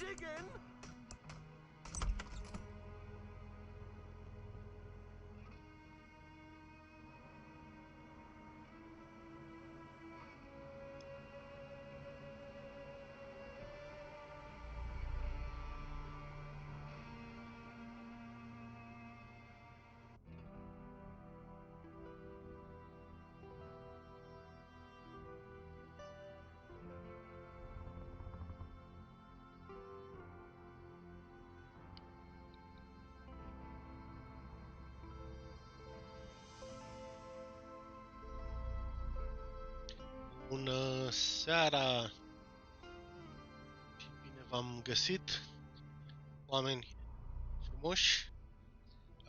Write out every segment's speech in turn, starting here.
Digging! Bună seara! Și bine v-am găsit, oameni frumoși.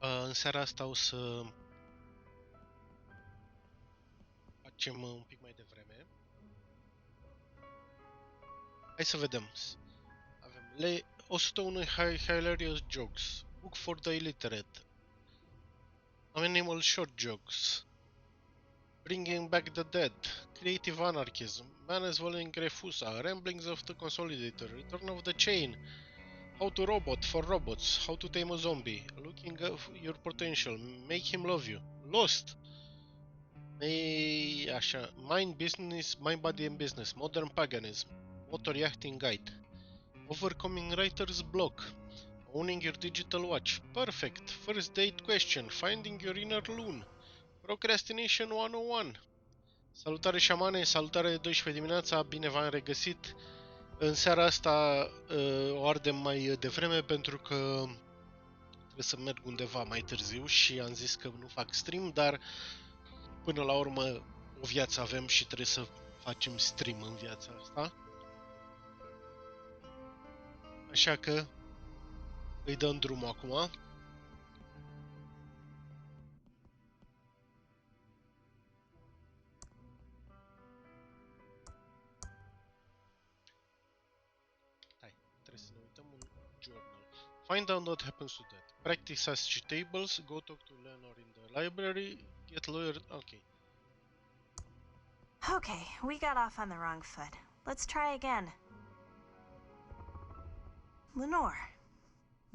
În seara asta o să facem un pic mai devreme. Hai să vedem. Avem 101 hilarious jokes, book for the illiterate, animal short jokes, bringing back the dead, creative anarchism, man swallowing refusa, ramblings of the consolidator, return of the chain, how to robot for robots, how to tame a zombie, looking at your potential, make him love you, lost, așa, mind business, mind body and business, modern paganism, motor yachting guide, overcoming writer's block, owning your digital watch, perfect, first date question, finding your inner loon, procrastination 101. Salutare șamane, salutare de 12 dimineața, bine v-am regăsit. În seara asta o ardem mai devreme pentru că trebuie să merg undeva mai târziu și am zis că nu fac stream, dar până la urmă o viață avem și trebuie să facem stream în viața asta. Așa că îi dăm drumul acum. Hai, trebuie să ne uităm în journal. Find out what happens to that. Practice as tables, go talk to Leonor in the library, get lawyer... Okay. Okay, we got off on the wrong foot. Let's try again. Lenore.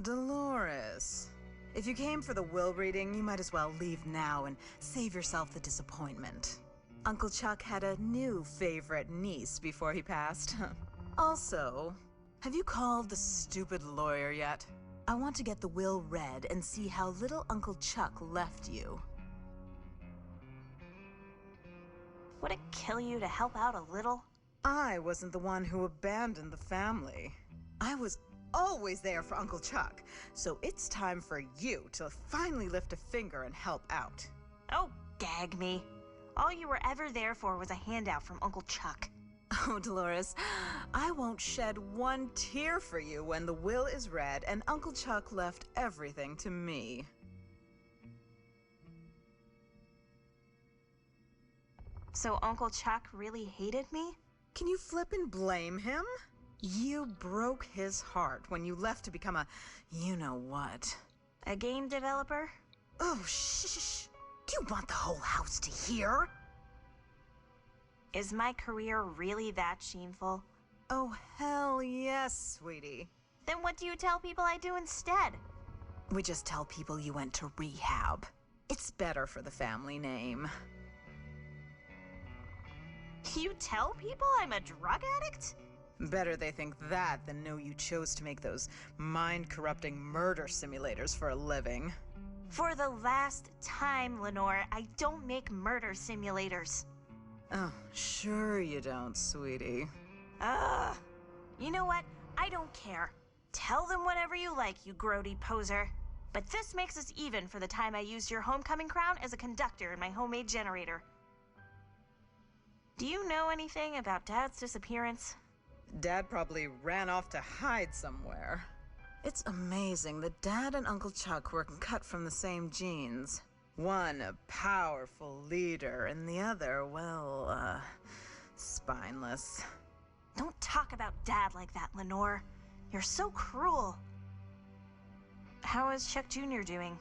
Dolores. If you came for the will reading, you might as well leave now and save yourself the disappointment. Uncle Chuck had a new favorite niece before he passed. Also, have you called the stupid lawyer yet? I want to get the will read and see how little Uncle Chuck left you. Would it kill you to help out a little? I wasn't the one who abandoned the family. I was always there for Uncle Chuck, so it's time for you to finally lift a finger and help out. Oh, gag me. All you were ever there for was a handout from Uncle Chuck. Oh, Dolores, I won't shed one tear for you when the will is read and Uncle Chuck left everything to me. So Uncle Chuck really hated me? Can you flip and blame him? You broke his heart when you left to become a you-know-what. A game developer? Oh, shh. Do you want the whole house to hear? Is my career really that shameful? Oh, hell yes, sweetie. Then what do you tell people I do instead? We just tell people you went to rehab. It's better for the family name. You tell people I'm a drug addict? Better they think that than know you chose to make those mind-corrupting murder simulators for a living. For the last time, Lenore, I don't make murder simulators. Oh, sure you don't, sweetie. Ugh. You know what? I don't care. Tell them whatever you like, you grody poser. But this makes us even for the time I used your homecoming crown as a conductor in my homemade generator. Do you know anything about Dad's disappearance? Dad probably ran off to hide somewhere. It's amazing that Dad and Uncle Chuck were cut from the same genes. One a powerful leader, and the other, well, spineless. Don't talk about Dad like that, Lenore. You're so cruel. How is Chuck Jr. doing?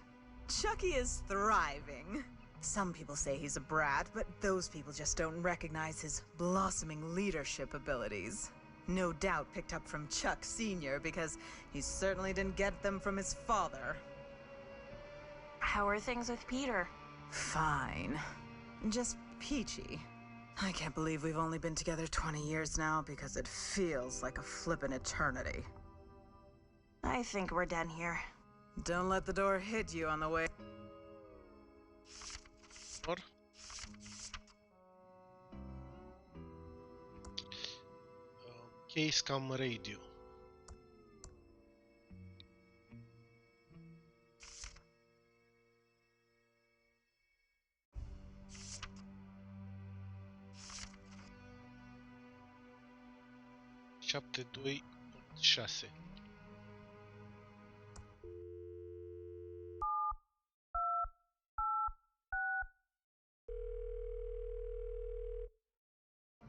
Chucky is thriving. Some people say he's a brat, but those people just don't recognize his blossoming leadership abilities. No doubt picked up from Chuck Sr. because he certainly didn't get them from his father. How are things with Peter? Fine. Just peachy. I can't believe we've only been together 20 years now because it feels like a flippin' eternity. I think we're done here. Don't let the door hit you on the way. What? Case cam radio. Șapte, 2, 6.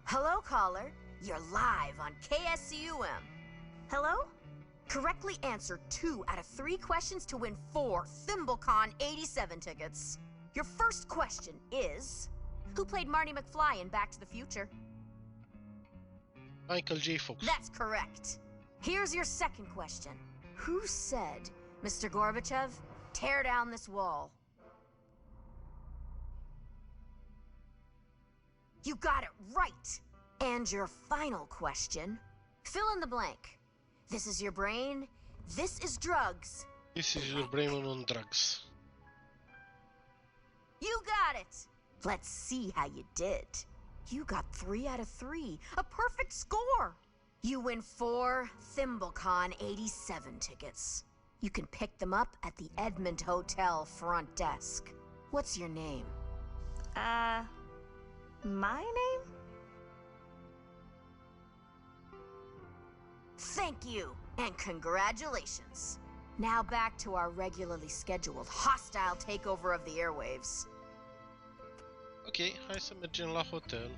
Hello, caller. You're live on KSCUM. Hello? Correctly answer 2 out of 3 questions to win 4 ThimbleCon 87 tickets. Your first question is, who played Marty McFly in Back to the Future? Michael J. Fox. That's correct. Here's your second question. Who said, Mr. Gorbachev, tear down this wall? You got it right. And your final question, fill in the blank. This is your brain, this is drugs. This is your brain on drugs. You got it. Let's see how you did. You got 3 out of 3, a perfect score. You win 4 ThimbleCon 87 tickets. You can pick them up at the Edmond Hotel front desk. What's your name? My name? Thank you, and congratulations. Now back to our regularly scheduled hostile takeover of the airwaves. Ok, hai să mergem la hotel.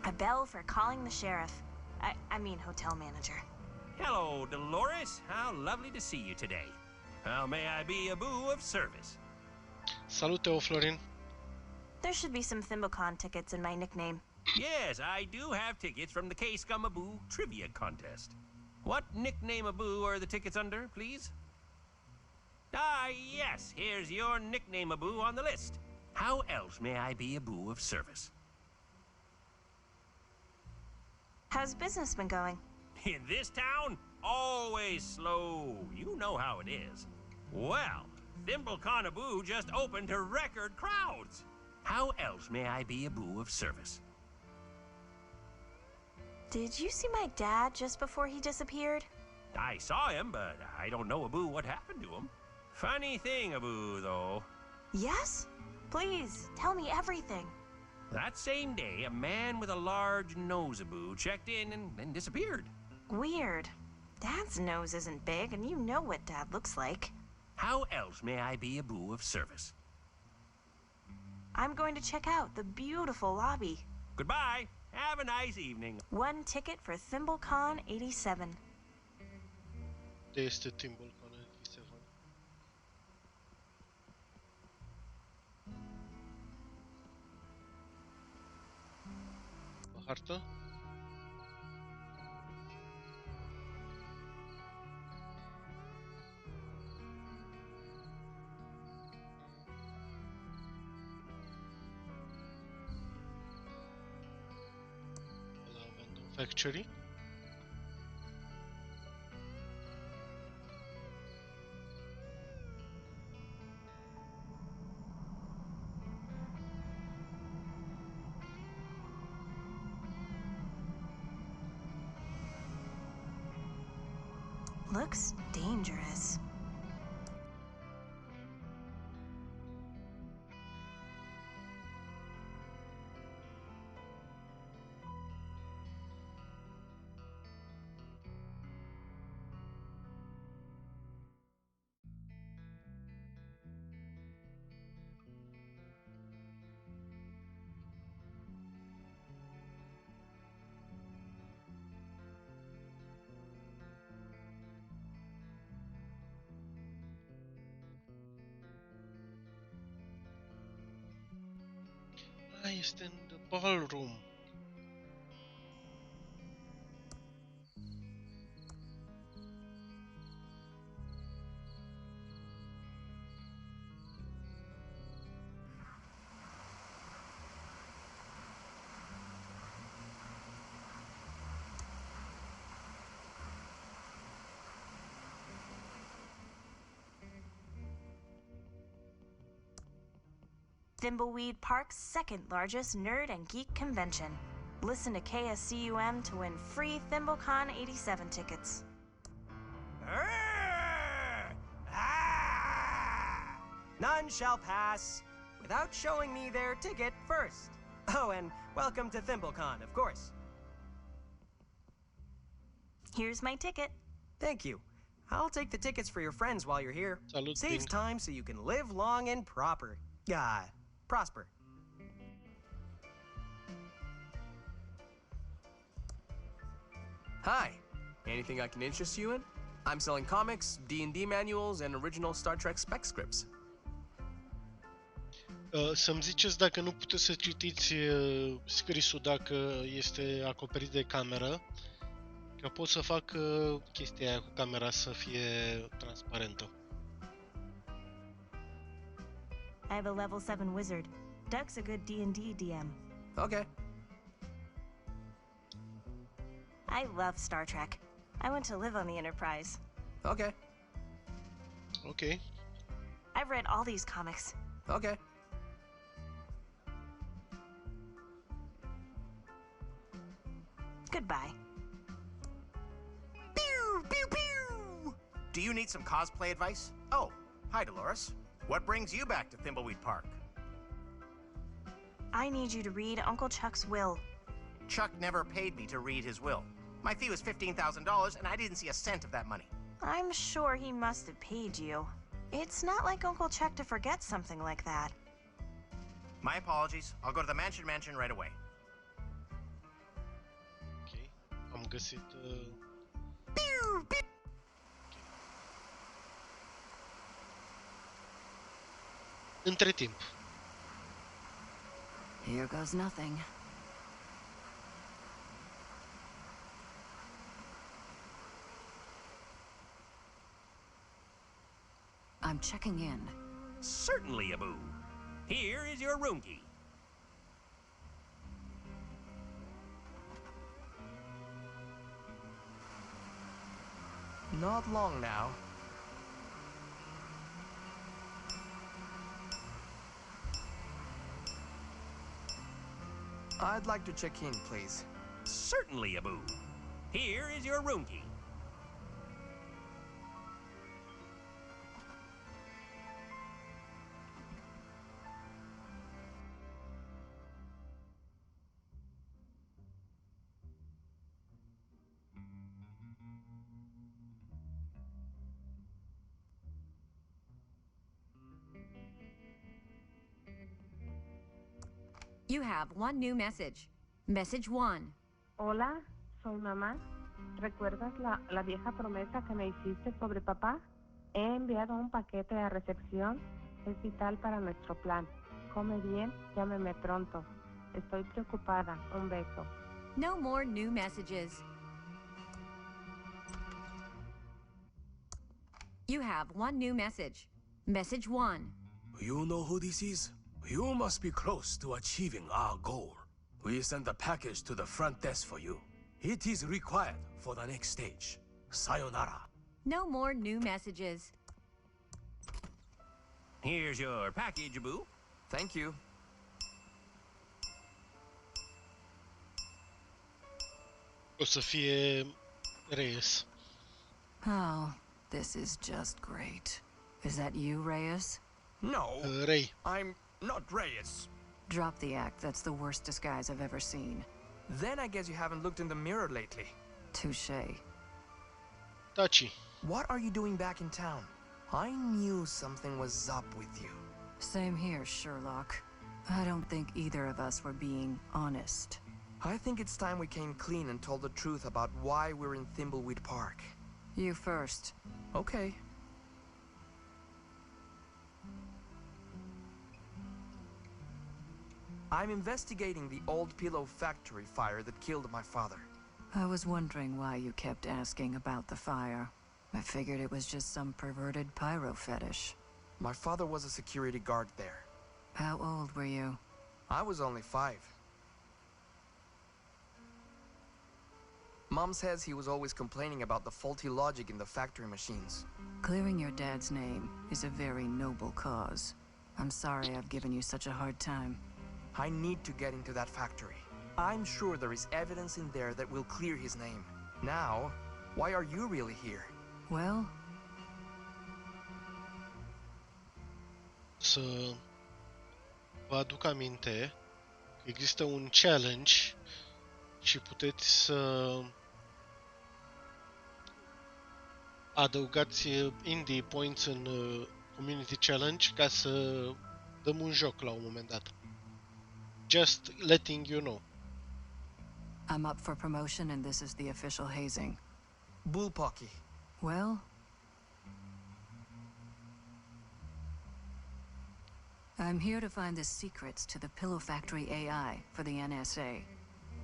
A bell for calling the sheriff. I mean hotel manager. Hello, Dolores. How lovely to see you today. How may I be a boo of service? Salut, Florin. There should be some ThimbleCon tickets in my nickname. Yes, I do have tickets from the K-Scum-A-Boo trivia contest. What nickname-a-boo are the tickets under, please? Ah, yes, here's your nickname-a-boo on the list. How else may I be a boo of service? How's business been going? In this town, always slow. You know how it is. Well, ThimbleCon-A-Boo just opened to record crowds. How else may I be a boo of service? Did you see my dad just before he disappeared? I saw him, but I don't know, a-boo, what happened to him. Funny thing, a-boo, though. Yes? Please, tell me everything. That same day, a man with a large nose, a-boo, checked in and then disappeared. Weird. Dad's nose isn't big, and you know what Dad looks like. How else may I be a boo of service? I'm going to check out the beautiful lobby. Goodbye. Have a nice evening. One ticket for ThimbleCon 87. De este ThimbleCon 87. O hartă? La Abandon Factory. Looks dangerous. Este în the ballroom. Thimbleweed Park's second largest nerd and geek convention. Listen to KSCUM to win free ThimbleCon 87 tickets. None shall pass without showing me their ticket first. Oh, and welcome to ThimbleCon, of course. Here's my ticket. Thank you. I'll take the tickets for your friends while you're here. Salut, Saves Bing. time so you can live long and prosper. Hi, anything I can interest you in? I'm selling comics, D&D manuals, and original Star Trek spec scripts. Să-mi ziceți dacă nu puteți să citiți scrisul dacă este acoperit de cameră, că pot să fac chestia aia cu camera să fie transparentă. I have a level 7 wizard. Doug's a good D&D DM. Okay. I love Star Trek. I went to live on the Enterprise. Okay. Ok. I've read all these comics. Okay. Goodbye. Pew, pew, pew! Do you need some cosplay advice? Oh, hi, Dolores. What brings you back to Thimbleweed Park? I need you to read Uncle Chuck's will. Chuck never paid me to read his will. My fee was $15,000, and I didn't see a cent of that money. I'm sure he must have paid you. It's not like Uncle Chuck to forget something like that. My apologies. I'll go to the mansion right away. Ok. Am găsit... Pew, pew! Între timp. Here goes nothing. I'm checking in. Certainly, Abu. Here is your room key. Not long now. I'd like to check in, please. Certainly, Abu. Here is your room key. You have one new message. Message 1. Hola, soy mamá. ¿Recuerdas la vieja promesa que me hiciste sobre papá? He enviado un paquete a recepción. Es vital para nuestro plan. Come bien, llámeme pronto. Estoy preocupada. Un beso. No more new messages. You have one new message. Message 1. You know who this is? You must be close to achieving our goal. We sent a package to the front desk for you. It is required for the next stage. Sayonara. No more new messages. Here's your package, Abu. Thank you. O să fie Reyes. Oh, this is just great. Is that you, Reyes? No, Rey. I'm not Reyes. Drop the act. That's the worst disguise I've ever seen. Then I guess you haven't looked in the mirror lately. Touché. Taci. What are you doing back in town? I knew something was up with you. Same here, Sherlock. I don't think either of us were being honest. I think it's time we came clean and told the truth about why we're in Thimbleweed Park. You first. Okay. I'm investigating the old pillow factory fire that killed my father. I was wondering why you kept asking about the fire. I figured it was just some perverted pyro fetish. My father was a security guard there. How old were you? I was only 5. Mom says he was always complaining about the faulty logic in the factory machines. Clearing your dad's name is a very noble cause. I'm sorry I've given you such a hard time. I need to get into that factory. I'm sure there is evidence in there that will clear his name. Now, why are you really here? Well, Să vă aduc aminte că există un challenge și puteți să adăugați indie points în community challenge ca să dăm un joc la un moment dat. Just letting you know. I'm up for promotion and this is the official hazing. Bullpucky. Well, I'm here to find the secrets to the Pillow Factory AI for the NSA.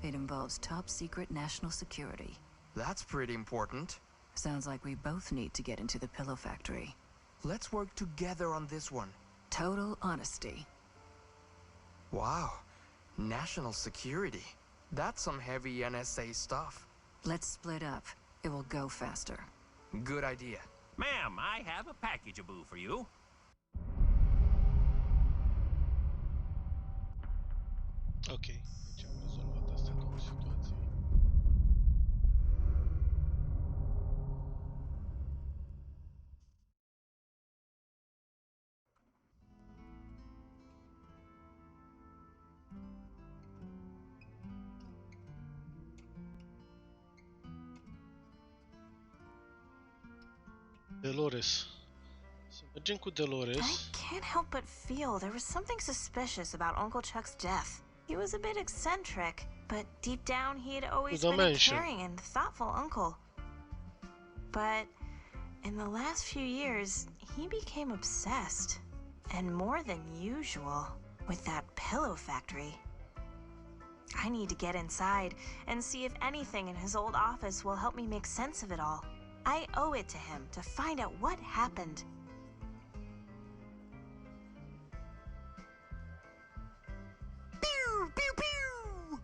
It involves top secret national security. That's pretty important. Sounds like we both need to get into the Pillow Factory. Let's work together on this one. Total honesty. Wow. National security. That's some heavy NSA stuff. Let's split up. It will go faster. Good idea. Ma'am, I have a package, Abu, for you. Ok, deci am rezolvat astea două situații. Dolores. Să mergem cu I Dolores. can't help but feel there was something suspicious about Uncle Chuck's death. He was a bit eccentric, but deep down he had always the been a mansion. caring and thoughtful uncle. But in the last few years, he became obsessed, and more than usual, with that pillow factory. I need to get inside and see if anything in his old office will help me make sense of it all. I owe it to him to find out what happened. Pew, pew, pew!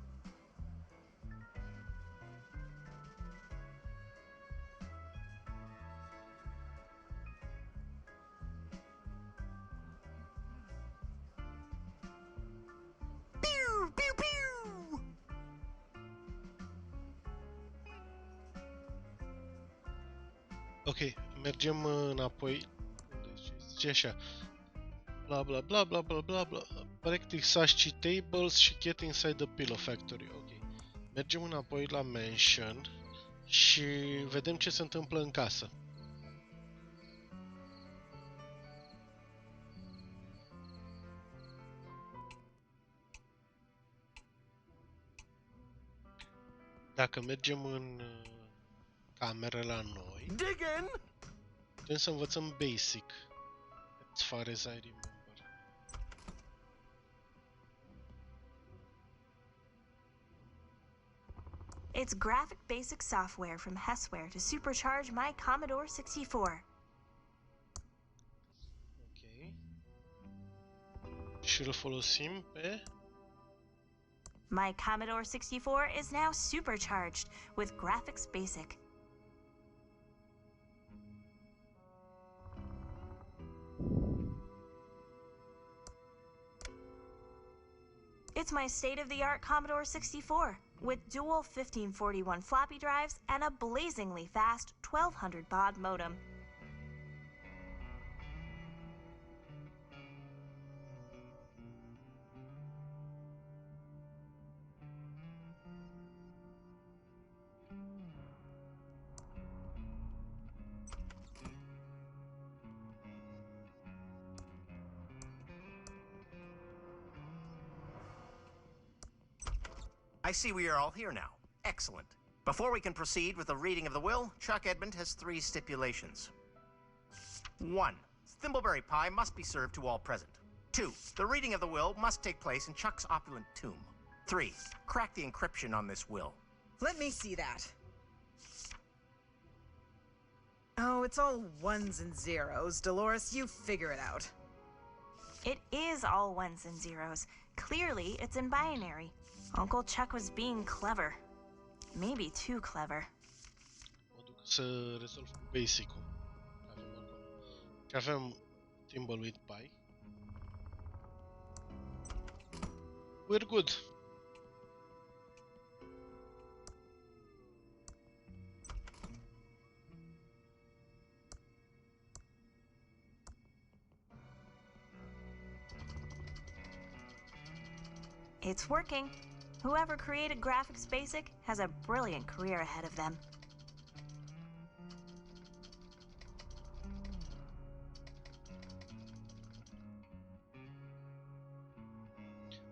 Pew, pew, pew! Ok, mergem înapoi. Zice așa. Bla bla bla bla bla bla bla. Practice Sashi tables și get inside the pillow factory. Ok. Mergem înapoi la mansion și vedem ce se întâmplă în casă. Dacă mergem în cameră la noi, Dig in! putem să învățăm basic, as far as I remember. It's graphic basic software from Hessware to supercharge my Commodore 64. Ok. Și îl folosim pe... My Commodore 64 is now supercharged with Graphics Basic. It's my state-of-the-art Commodore 64 with dual 1541 floppy drives and a blazingly fast 1200 baud modem. I see we are all here now. Excellent. Before we can proceed with the reading of the will, Chuck Edmund has 3 stipulations. 1. Thimbleberry pie must be served to all present. 2. The reading of the will must take place in Chuck's opulent tomb. 3. Crack the encryption on this will. Let me see that. Oh, it's all ones and zeros. Dolores, you figure it out. It is all ones and zeros. Clearly, it's in binary. Uncle Chuck was being clever. Maybe too clever. Mă duc să rezolv cu basic-ul. Avem acum. Că avem Thimbleweed Pie. We're good. It's working. Whoever created Graphics Basic has a brilliant career ahead of them.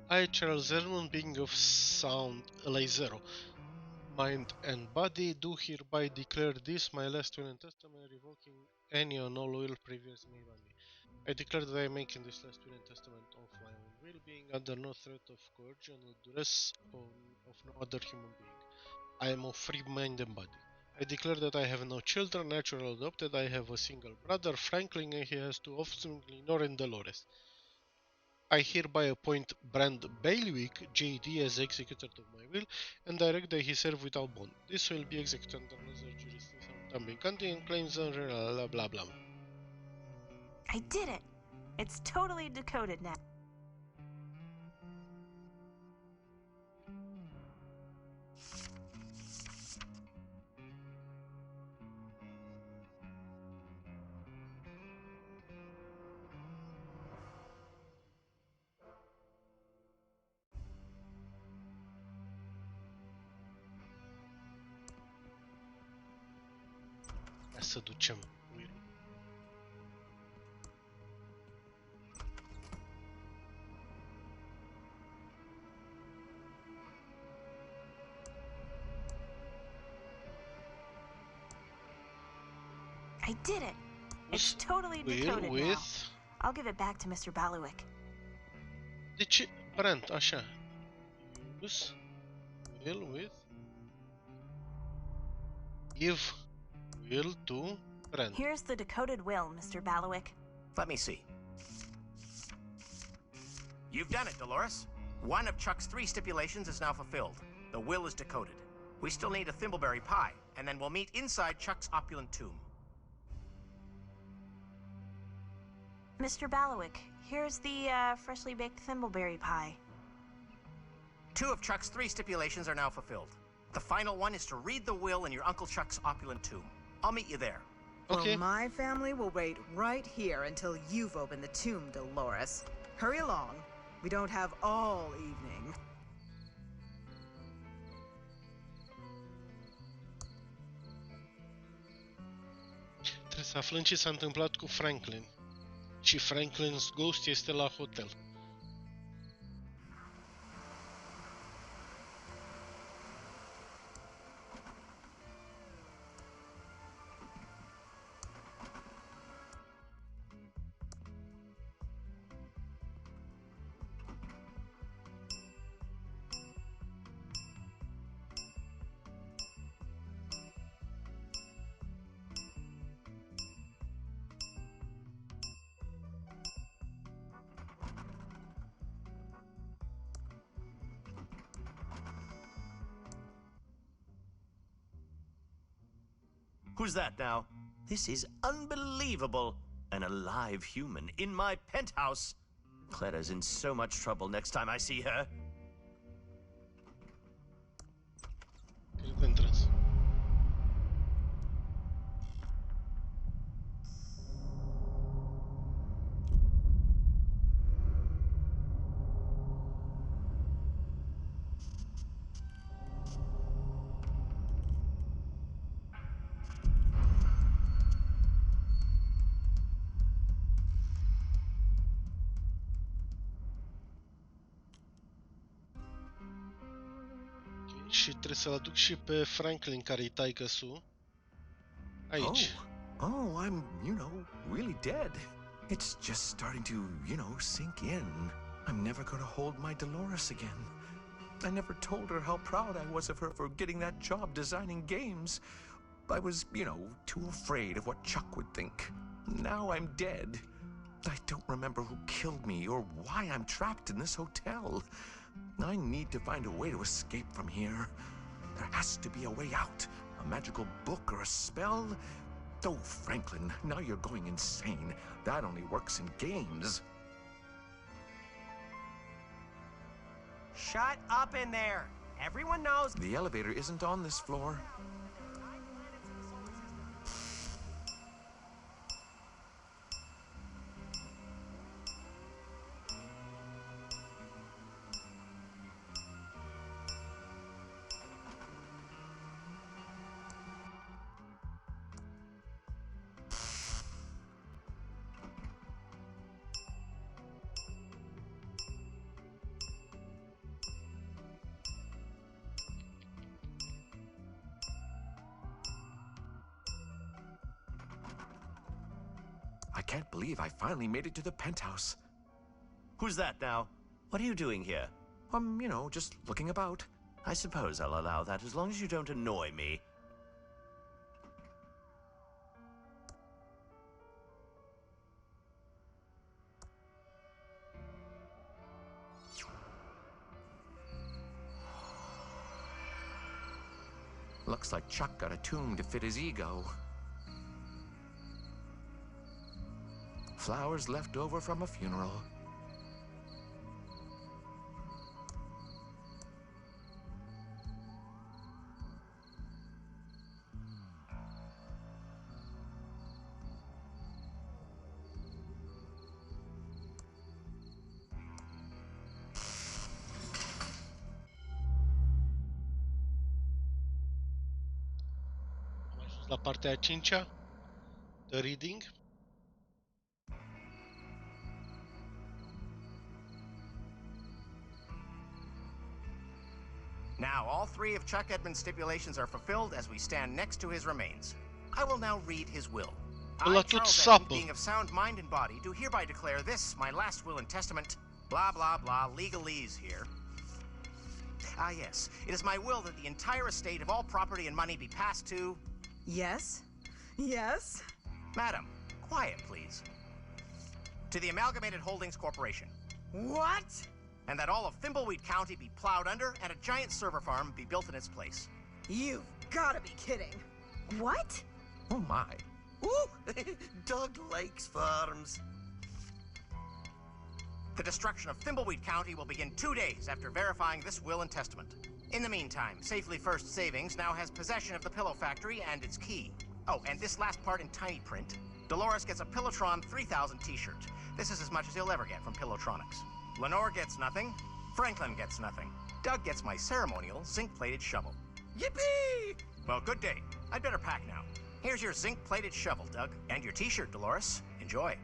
I, Charles Edmund, being of sound, like zero, mind and body, do hereby declare this my last will and testament, revoking any and all will previous made by me. I declare that I am making this last will and testament of my own will, being under no threat of coercion or duress of no other human being. I am of free mind and body. I declare that I have no children, natural or adopted. I have a single brother, Franklin, and he has 2 offspring, Lenore and Dolores. I hereby appoint Brand Bailiwick, JD, as executor of my will, and direct that he serve without bond. This will be executed under no jurisdiction También continue claims on blah blah blah. I did it! It's totally decoded now. Să ducem. I did it! It's totally decoded now. I'll give it back to Mr. Baluik. Deci, Brent, așa. Use will with give will to Brent. Here's the decoded will, Mr. Baluik. Let me see. You've done it, Dolores. One of Chuck's 3 stipulations is now fulfilled. The will is decoded. We still need a thimbleberry pie, and then we'll meet inside Chuck's opulent tomb. Mr. Baluik, here's the freshly baked thimbleberry pie. 2 of Chuck's 3 stipulations are now fulfilled. The final one is to read the will in your Uncle Chuck's opulent tomb. I'll meet you there. Okay. Well, my family will wait right here until you've opened the tomb, Dolores. Hurry along. We don't have all evening. Trebuie să aflăm ce s-a întâmplat cu Franklin. Și Franklin's ghost este la hotel. Who's that now? This is unbelievable. An alive human in my penthouse. Clara's in so much trouble next time I see her. Cred că intras. Și trebuie să-l aduc și pe Franklin, care-i taică-su. Aici. Oh, I'm, really dead. It's just starting to, sink in. I'm never gonna hold my Dolores again. I never told her how proud I was of her for getting that job designing games. I was, too afraid of what Chuck would think. Now I'm dead. I don't remember who killed me or why I'm trapped in this hotel. I need to find a way to escape from here. There has to be a way out. A magical book or a spell. Oh, Franklin, now you're going insane. That only works in games. Shut up in there! Everyone knows. The elevator isn't on this floor. I can't believe I finally made it to the penthouse. Who's that now? What are you doing here? Just looking about. I suppose I'll allow that as long as you don't annoy me. Looks like Chuck got a tomb to fit his ego. Flowers left over from a funeral. Am ajuns la partea a 5-a. The reading. Now, all three of Chuck Edmund's stipulations are fulfilled as we stand next to his remains. I will now read his will. Ăla I, tot Charles sapă. Edmund, being of sound mind and body, do hereby declare this, my last will and testament, blah, blah, blah, legalese here. Ah, yes. It is my will that the entire estate of all property and money be passed to... Yes? Yes? Madam, quiet, please. To the Amalgamated Holdings Corporation. What? And that all of Thimbleweed County be plowed under and a giant server farm be built in its place. You've gotta be kidding. What? Oh my. Ooh! Doug likes farms. The destruction of Thimbleweed County will begin 2 days after verifying this will and testament. In the meantime, Safely First Savings now has possession of the pillow factory and its key. Oh, and this last part in tiny print. Dolores gets a Pillowtron 3000 t-shirt. This is as much as he'll ever get from Pillowtronics. Lenore gets nothing. Franklin gets nothing. Doug gets my ceremonial zinc-plated shovel. Yippee! Well, good day. I'd better pack now. Here's your zinc-plated shovel, Doug. And your t-shirt, Dolores. Enjoy.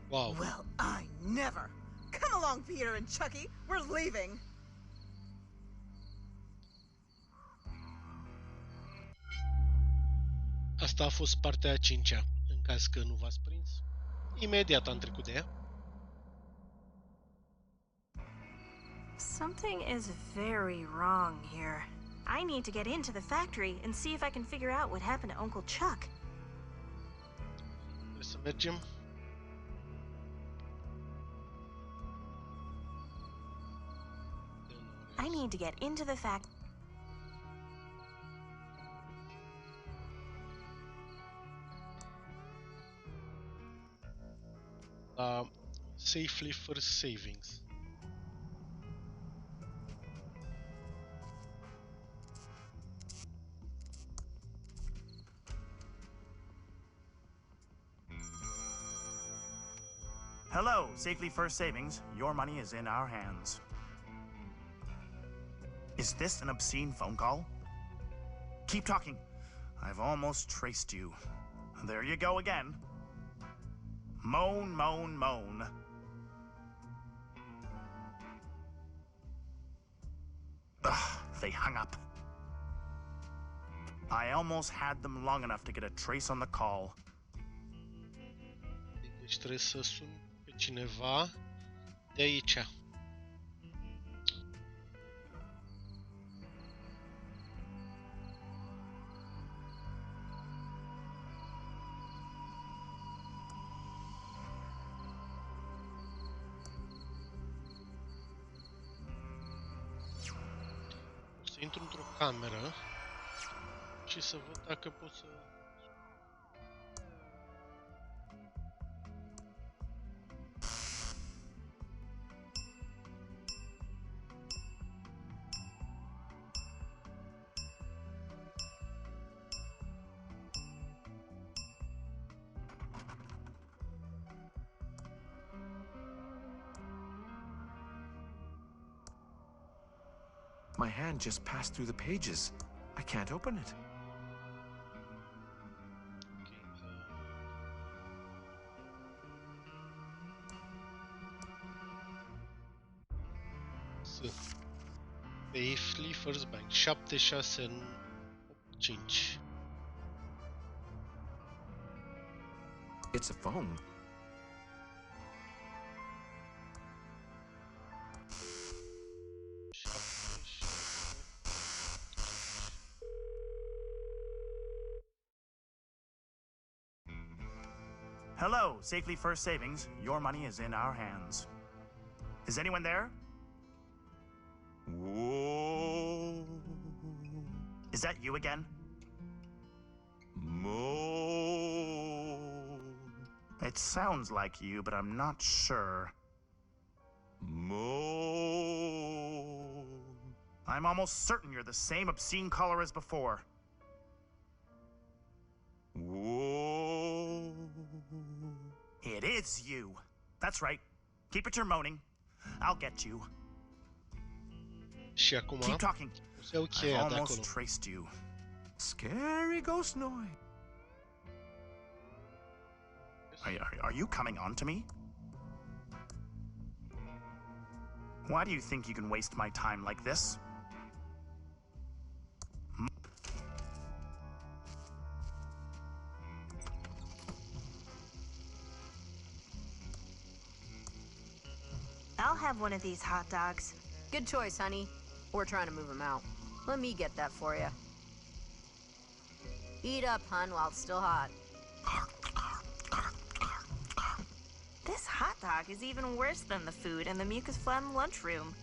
Wow. Well, I never. Come along, Peter and Chucky. We're leaving. Asta a fost partea a 5-a. În caz că nu v-ați prins, imediat am trecut de ea. Something is very wrong here. I need to get into the factory and see if I can figure out what happened to Uncle Chuck. Trebuie să mergem. I need to get into the factory. Safely First Savings. Hello, Safely First Savings. Your money is in our hands. Is this an obscene phone call? Keep talking. I've almost traced you. There you go again. Moan, moan, moan. Ugh, they hung up. I almost had them long enough to get a trace on the call. Deci trebuie să sun pe cineva de aici. O să intru într-o cameră și să văd dacă pot să... My hand just passed through the pages. I can't open it. Safely First Bank 7685. It's a phone. Hello, Safely First Savings. Your money is in our hands. Is anyone there? Whoa. Is that you again? Moan. It sounds like you, but I'm not sure. Moan. I'm almost certain you're the same obscene color as before. Whoa. It is you. That's right. Keep it your moaning. I'll get you. Și acum Keep talking. o să iau I've cheia de almost acolo. traced you. Scary ghost noise. Are you coming on to me? Why do you think you can waste my time like this? I'll have one of these hot dogs. Good choice, honey. We're trying to move him out. Let me get that for you. Eat up, hun, while it's still hot. This hot dog is even worse than the food in the mucus phlegm lunchroom.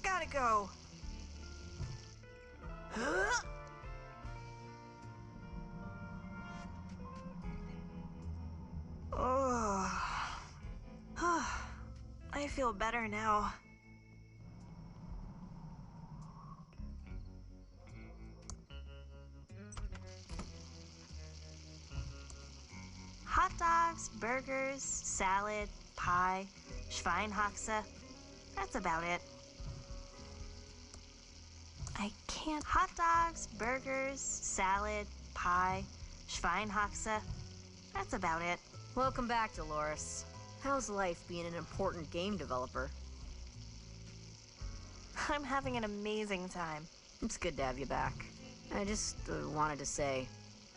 Gotta go. I feel better now. Hot dogs, burgers, salad, pie, Schweinhaxe. That's about it. I can't. Hot dogs, burgers, salad, pie, Schweinhaxe. That's about it. Welcome back, Dolores. How's life being an important game developer? I'm having an amazing time. It's good to have you back. I just wanted to say,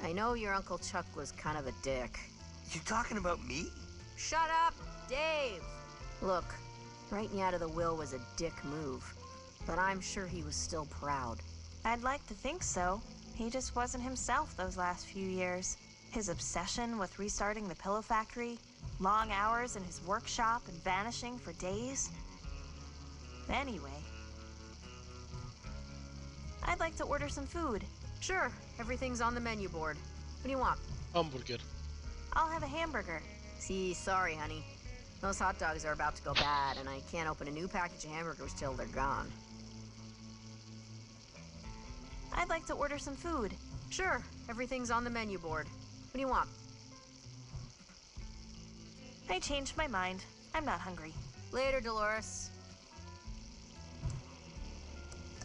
I know your Uncle Chuck was kind of a dick. You talking about me? Shut up, Dave! Look, writing you out of the will was a dick move, but I'm sure he was still proud. I'd like to think so. He just wasn't himself those last few years. His obsession with restarting the pillow factory, long hours in his workshop and vanishing for days. Anyway, I'd like to order some food. Sure, everything's on the menu board. What do you want? Hamburger. I'll have a hamburger. See, sorry, honey. Those hot dogs are about to go bad, and I can't open a new package of hamburgers till they're gone. I'd like to order some food. Sure, everything's on the menu board. What do you want? I changed my mind. I'm not hungry. Later, Dolores.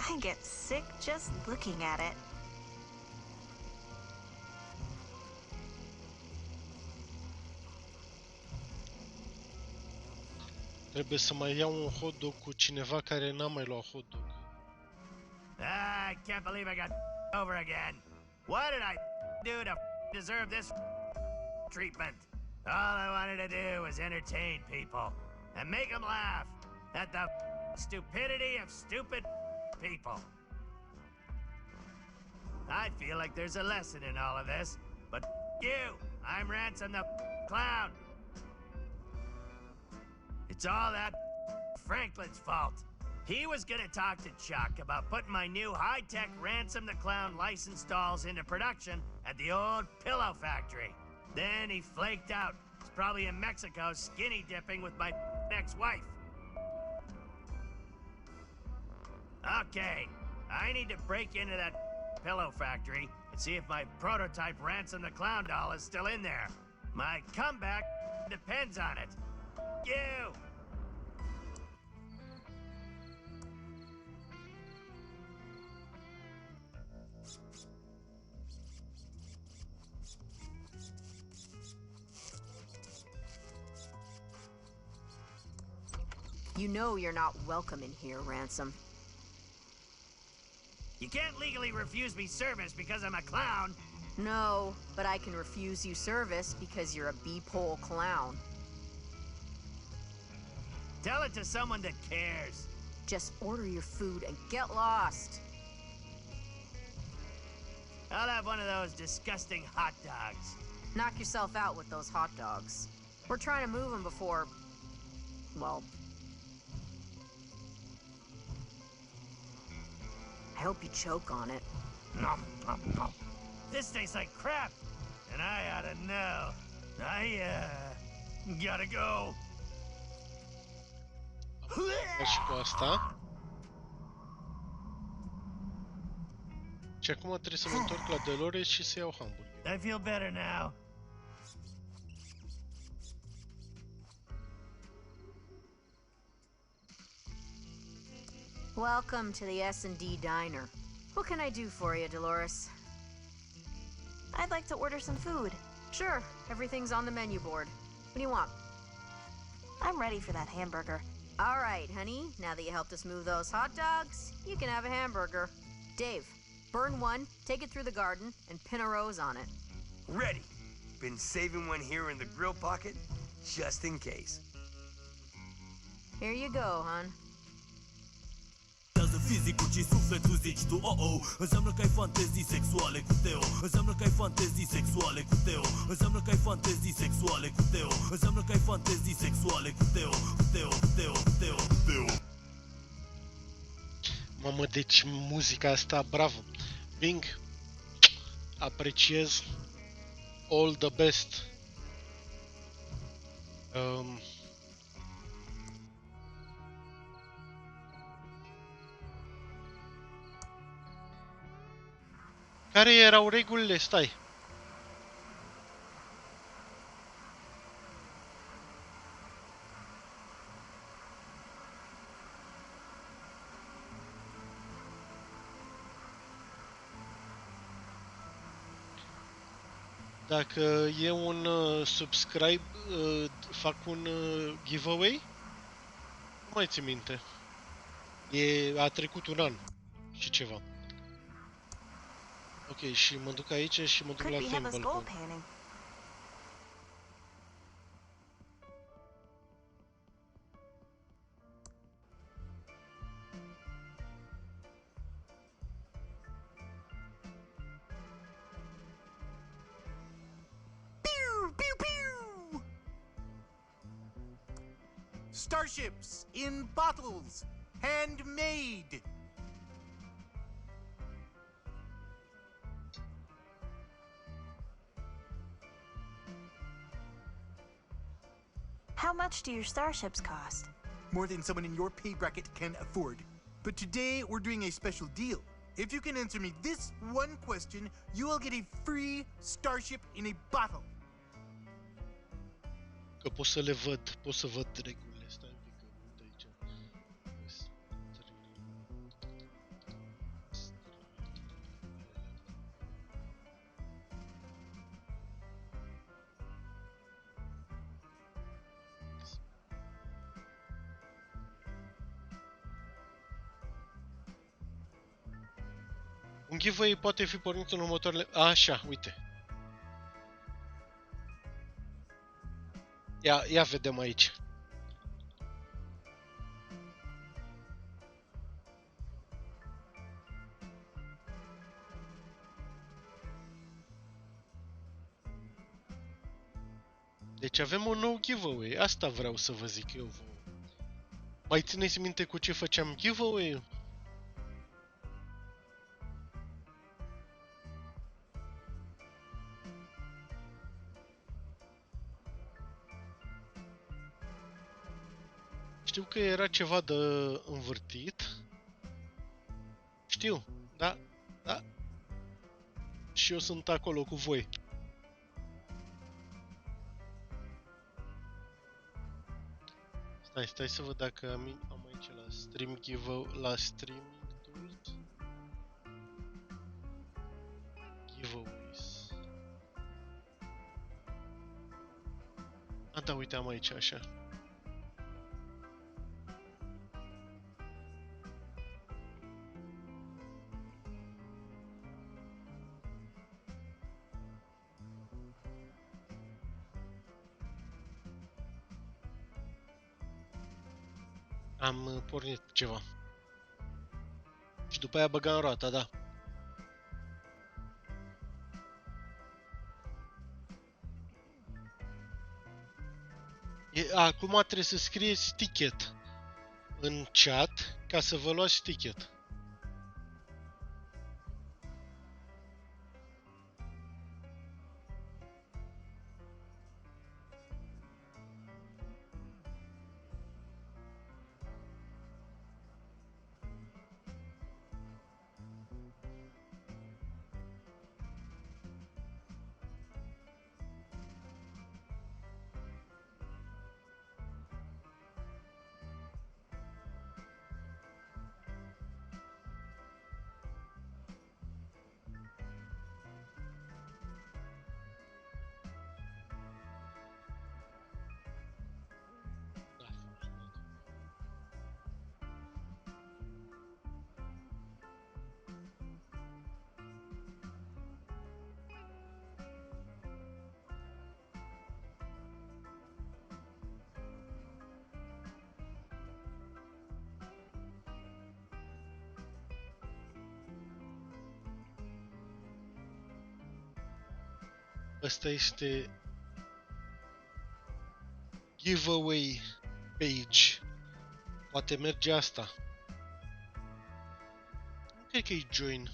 I get sick just looking at it. Trebuie să mai iau un hot dog cu cineva care n-a mai luat hot dog. I can't believe I got over again. What did I do to deserve this treatment? All I wanted to do was entertain people and make them laugh at the stupidity of stupid people. I feel like there's a lesson in all of this, but you, I'm Ransom the Clown. It's all that Franklin's fault. He was gonna talk to Chuck about putting my new high-tech Ransom the Clown license dolls into production at the old pillow factory. Then he flaked out. He's probably in Mexico skinny dipping with my ex-wife. Okay, I need to break into that pillow factory and see if my prototype Ransom the Clown doll is still in there. My comeback depends on it. You! You know you're not welcome in here, Ransom. You can't legally refuse me service because I'm a clown. No, but I can refuse you service because you're a B-pole clown. Tell it to someone that cares. Just order your food and get lost. I'll have one of those disgusting hot dogs. Knock yourself out with those hot dogs. We're trying to move them before... well... I hope you choke on it. Nom, nom, nom. This tastes like crap. and I ought to know. I, gotta go. Și cu asta. Și acum trebuie să mă întorc la Dolores și să iau hamburger. I feel better now. Welcome to the S&D Diner. What can I do for you, Dolores? I'd like to order some food. Sure, everything's on the menu board. What do you want? I'm ready for that hamburger. All right, honey. Now that you helped us move those hot dogs, you can have a hamburger. Dave, burn one, take it through the garden, and pin a rose on it. Ready. Been saving one here in the grill pocket, just in case. Here you go, hon. Fizicul ci sufletul zici tu, oh-oh. Înseamnă că ai fantezii sexuale cu Teo. Înseamnă că ai fantezii sexuale cu Teo. Înseamnă că ai fantezii sexuale cu Teo. Înseamnă că ai fantezii sexuale cu Teo. Teo, Teo, Teo, Teo. Mamă, deci muzica asta, bravo. Bing, apreciez. All the best. Care erau regulile? Stai. Dacă e un subscribe, fac un giveaway? Nu mai țin minte. A trecut un an și ceva. Ok, și mă duc aici și mă duc la Thimbleweed Park. Starships in bottles, handmade. How much do your starships cost? More than someone in your pay bracket can afford. But today we're doing a special deal. If you can answer me this one question, you will get a free starship in a bottle. Că pot să le văd, pot să văd regulile. Stai un pic, că uite aici. Un giveaway poate fi pornit în următoarele... Așa, uite. Ia vedem aici. Deci avem un nou giveaway. Asta vreau să vă zic eu. Mai țineți minte cu ce făceam giveaway-ul? Știu că era ceva de învârtit. Știu, da, da. Și eu sunt acolo cu voi. Stai să văd dacă am aici la stream la streaming tools. Giveaways. Da, uite, am aici așa. Am pornit ceva. Și după aia băgam roata, da. Acum trebuie să scrieți ticket în chat ca să vă luați ticket. Ăsta este giveaway page. Poate merge asta. Nu cred că e join.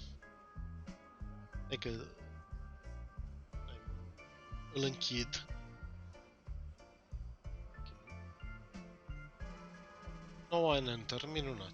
Hai că îl închid. No one enter, minunat.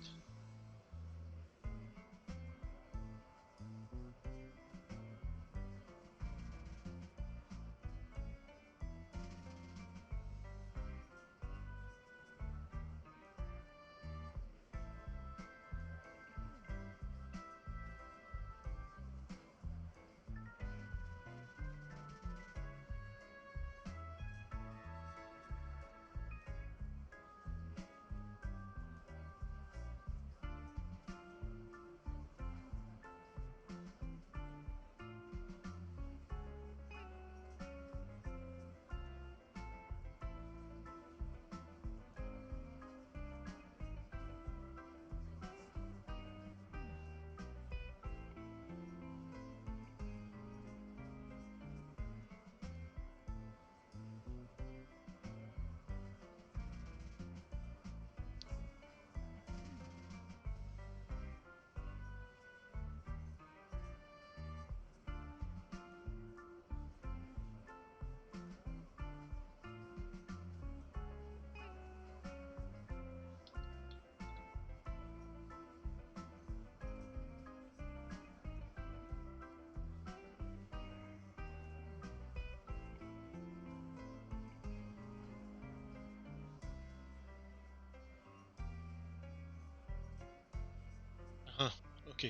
Aha, ok.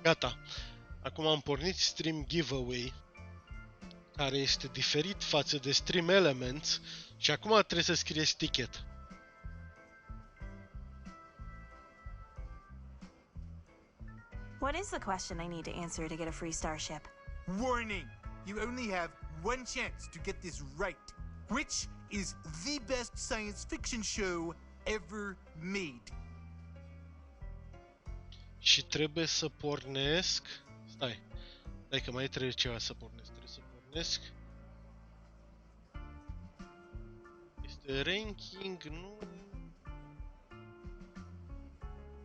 Gata. Acum am pornit Stream Giveaway, care este diferit față de Stream Elements și acum trebuie să scrieți ticket. What is the question I need to answer to get a free starship? Warning! You only have one chance to get this right. Which is the best science fiction show ever made? Și trebuie să pornesc... Stai că mai trebuie ceva să pornesc. Trebuie să pornesc... Este ranking, nu...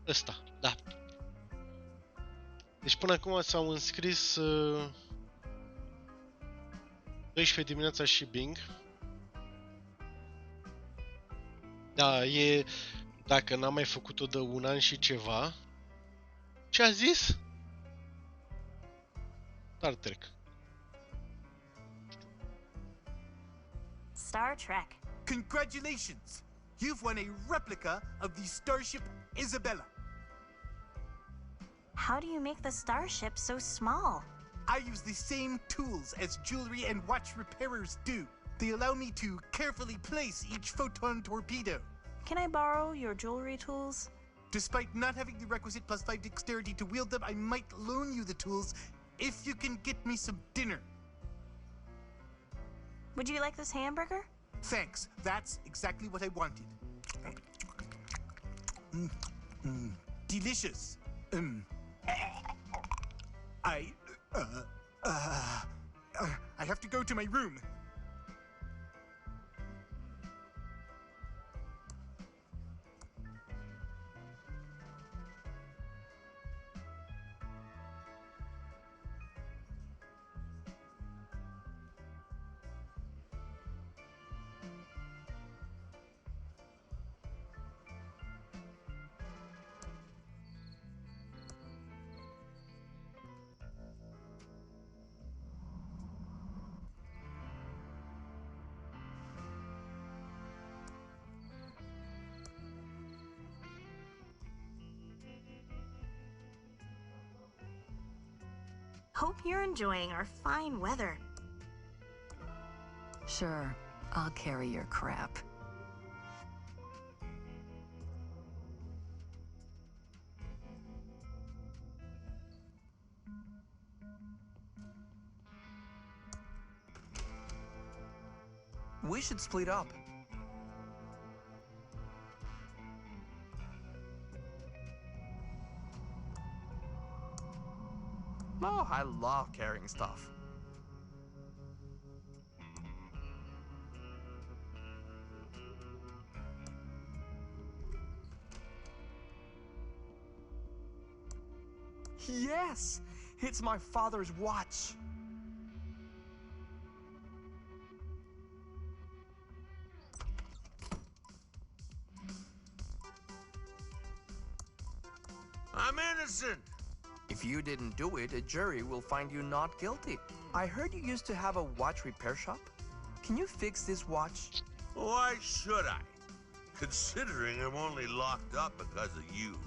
Ăsta, da. Deci până acum s-au înscris 12 dimineața și Bing. Da, e... Dacă n-am mai făcut-o de un an și ceva... Ce a zis? Star Trek. Star Trek. Congratulations! You've won a replica of the Starship Isabella. How do you make the starship so small? I use the same tools as jewelry and watch repairers do. They allow me to carefully place each photon torpedo. Can I borrow your jewelry tools? Despite not having the requisite +5 dexterity to wield them, I might loan you the tools if you can get me some dinner. Would you like this hamburger? Thanks. That's exactly what I wanted. Delicious. I have to go to my room. Hope you're enjoying our fine weather. Sure, I'll carry your crap. We should split up. Oh, I love carrying stuff. Yes! It's my father's watch. I'm innocent! If you didn't do it, a jury will find you not guilty. I heard you used to have a watch repair shop. Can you fix this watch? Why should I? Considering I'm only locked up because of you.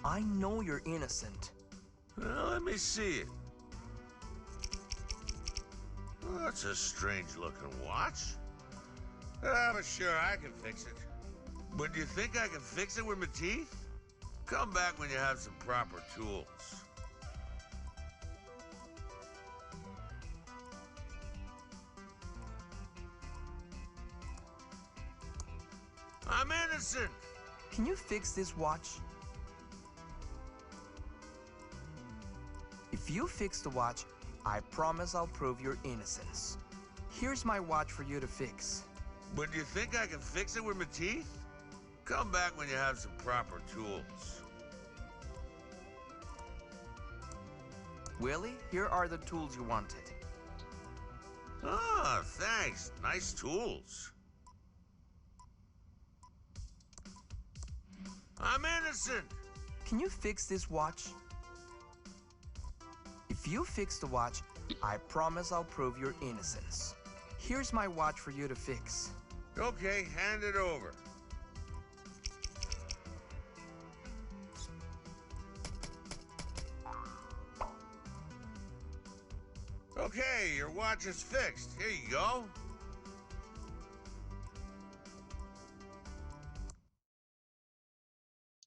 I know you're innocent. Well, let me see it. Well, that's a strange-looking watch. But sure, I can fix it. But do you think I can fix it with my teeth? Come back when you have some proper tools. I'm innocent! Can you fix this watch? If you fix the watch, I promise I'll prove your innocence. Here's my watch for you to fix. But do you think I can fix it with my teeth? Come back when you have some proper tools. Willie, here are the tools you wanted. Ah, thanks. Nice tools. I'm innocent! Can you fix this watch? If you fix the watch, I promise I'll prove your innocence. Here's my watch for you to fix. Okay, hand it over. Okay, your watch is fixed. Here you go.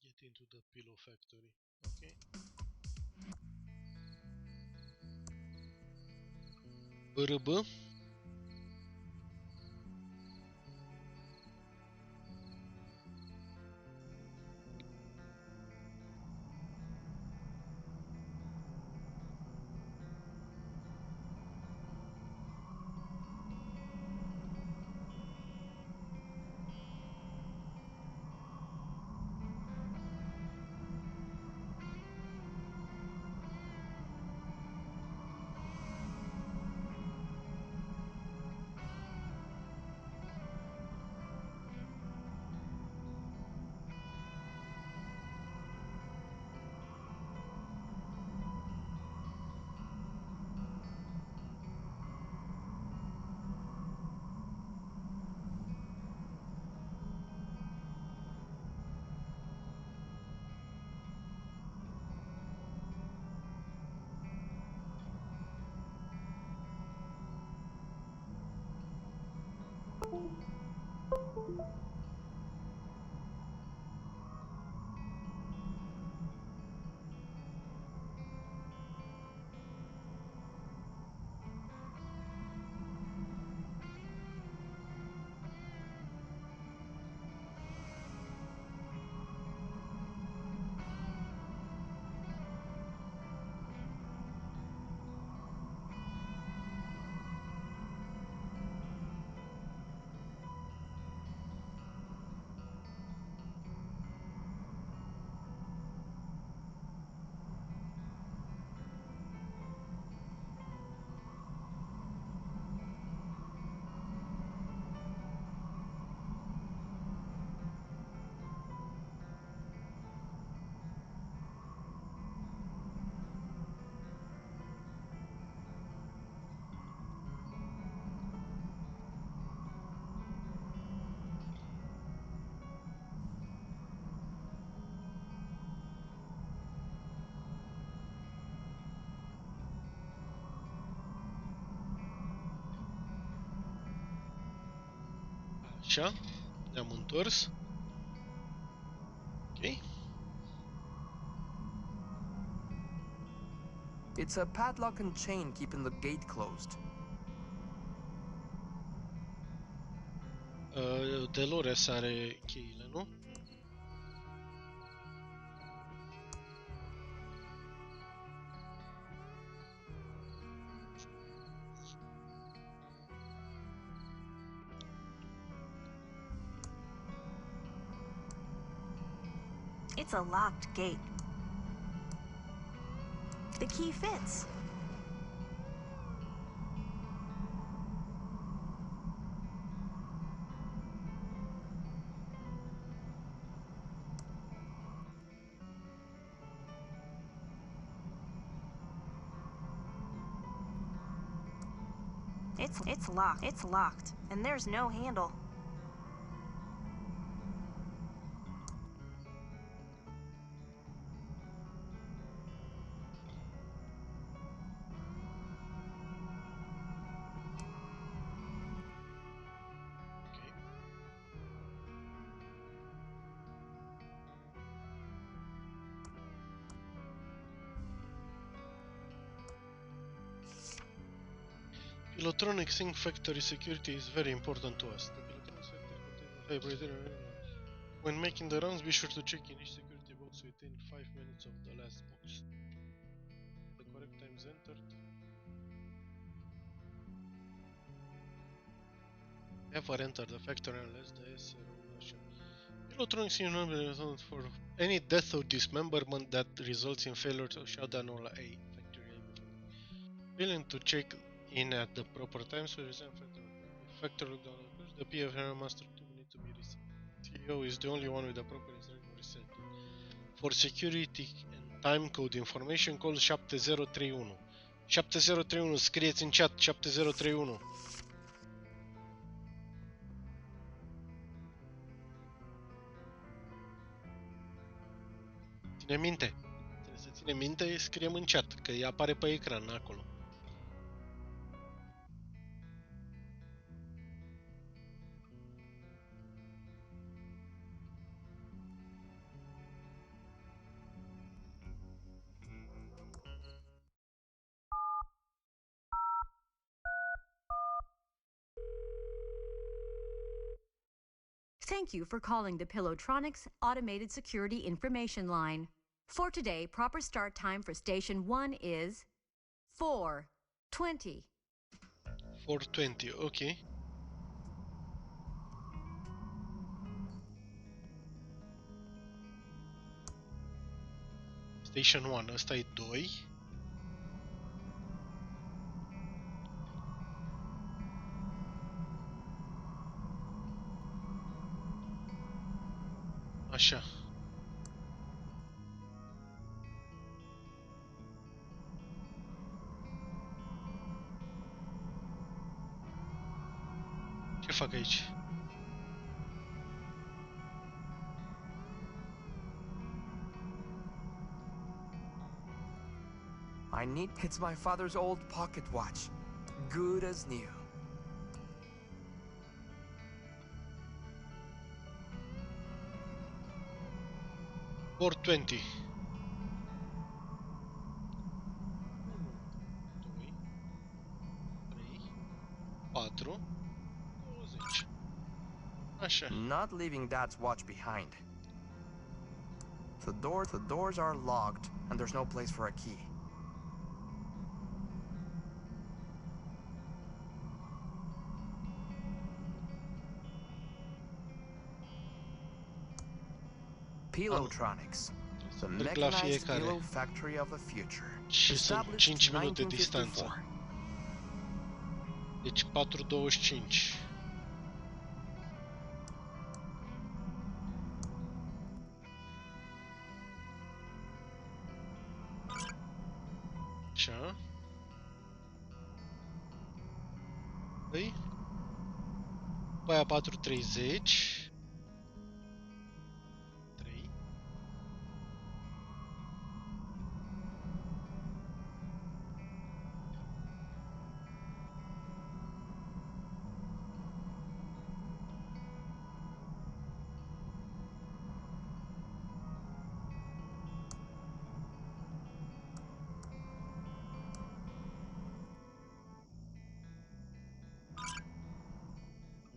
Get into the pillow factory. Okay. BRB. Așa, ne-am întors. Ok. It's a padlock and chain keeping the gate closed. Dolores are cheile, nu? It's a locked gate. The key fits. It's locked. It's locked, and there's no handle. Pilotronic Sync Factory security is very important to us. The Pilotronic factory contains a high. When making the runs, be sure to check in each security box within 5 minutes of the last box. The correct times entered. Never enter the factory unless the SRO. Pilotronic Sync number for any death or dismemberment that results in failure to shut down all A factory. Failing to check in at the proper times will resign factory. If factory lockdown occurs, the PFR master tube need to be reset. CEO is the only one with the proper instruction reset. For security and time code information, call 7031. 7031, scrieți în chat 7031. Ține minte. Trebuie să ținem minte, scriem în chat, că ea apare pe ecran acolo. Thank you for calling the Pilotronics Automated Security Information Line. For today, proper start time for Station 1 is 4:20. 420, ok. Station 1, ăsta e 2. Așa. Ce fac aici? It's my father's old pocket watch. Good as new. Or 20. 4, 20. Așa. Not leaving Dad's watch behind. The doors are locked, and there's no place for a key. Pilotronics, the mechanized pillow factory of the future. Și sunt 5 minute distanță. Deci 4:25. Așa. Păi? După aia 4:30. 3.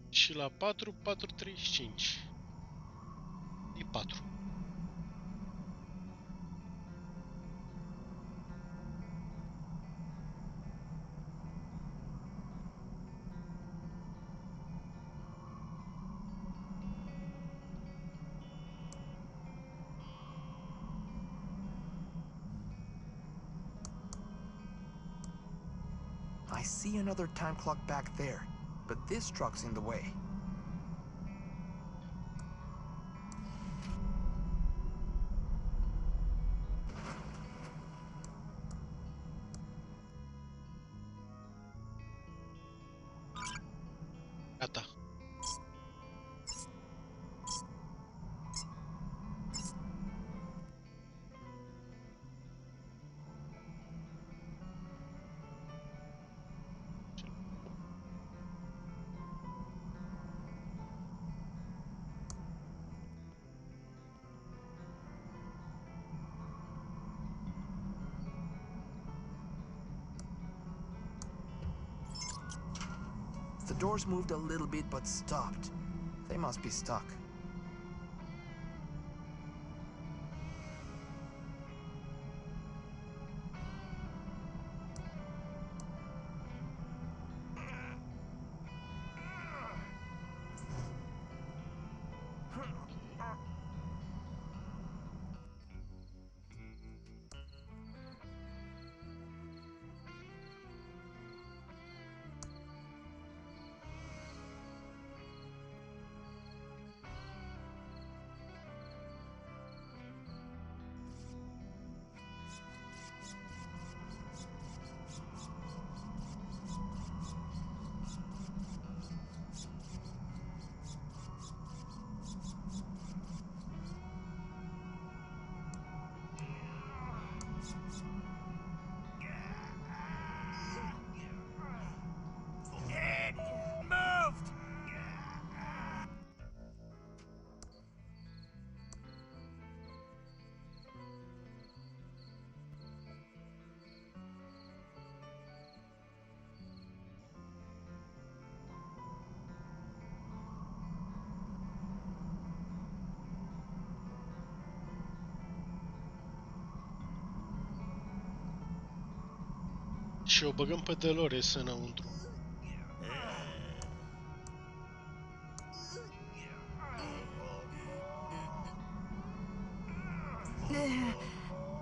Și la 4, 4:35. E 4. see another time clock back there, but this truck's in the way. Gata. The doors moved a little bit but stopped. They must be stuck. It moved! Și o băgăm pe Dolores înăuntru.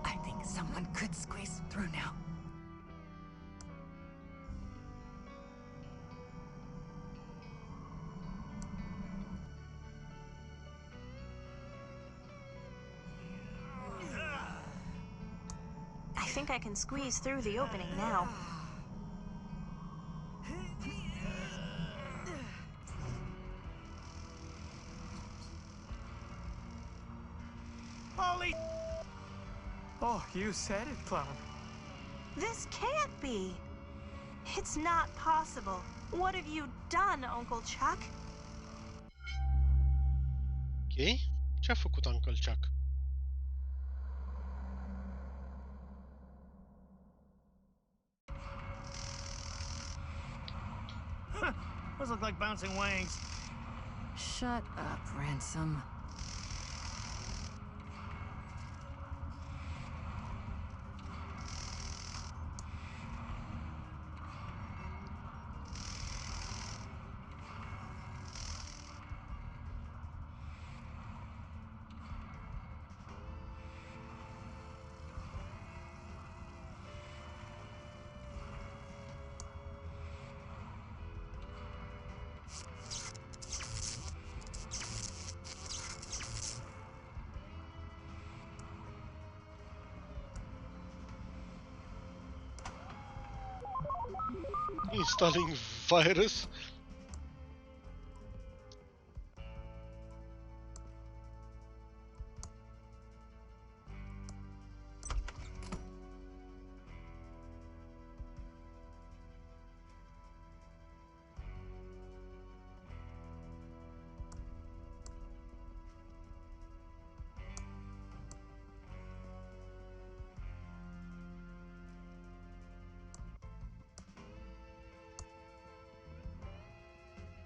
I think someone could squeeze through now. I think I can squeeze through the opening now. Holy... Oh, you said it, Clown. This can't be. It's not possible. What have you done, Uncle Chuck? Ok? Ce-a făcut Uncle Chuck? Those look like bouncing wings. Shut up, Ransom. Installing virus?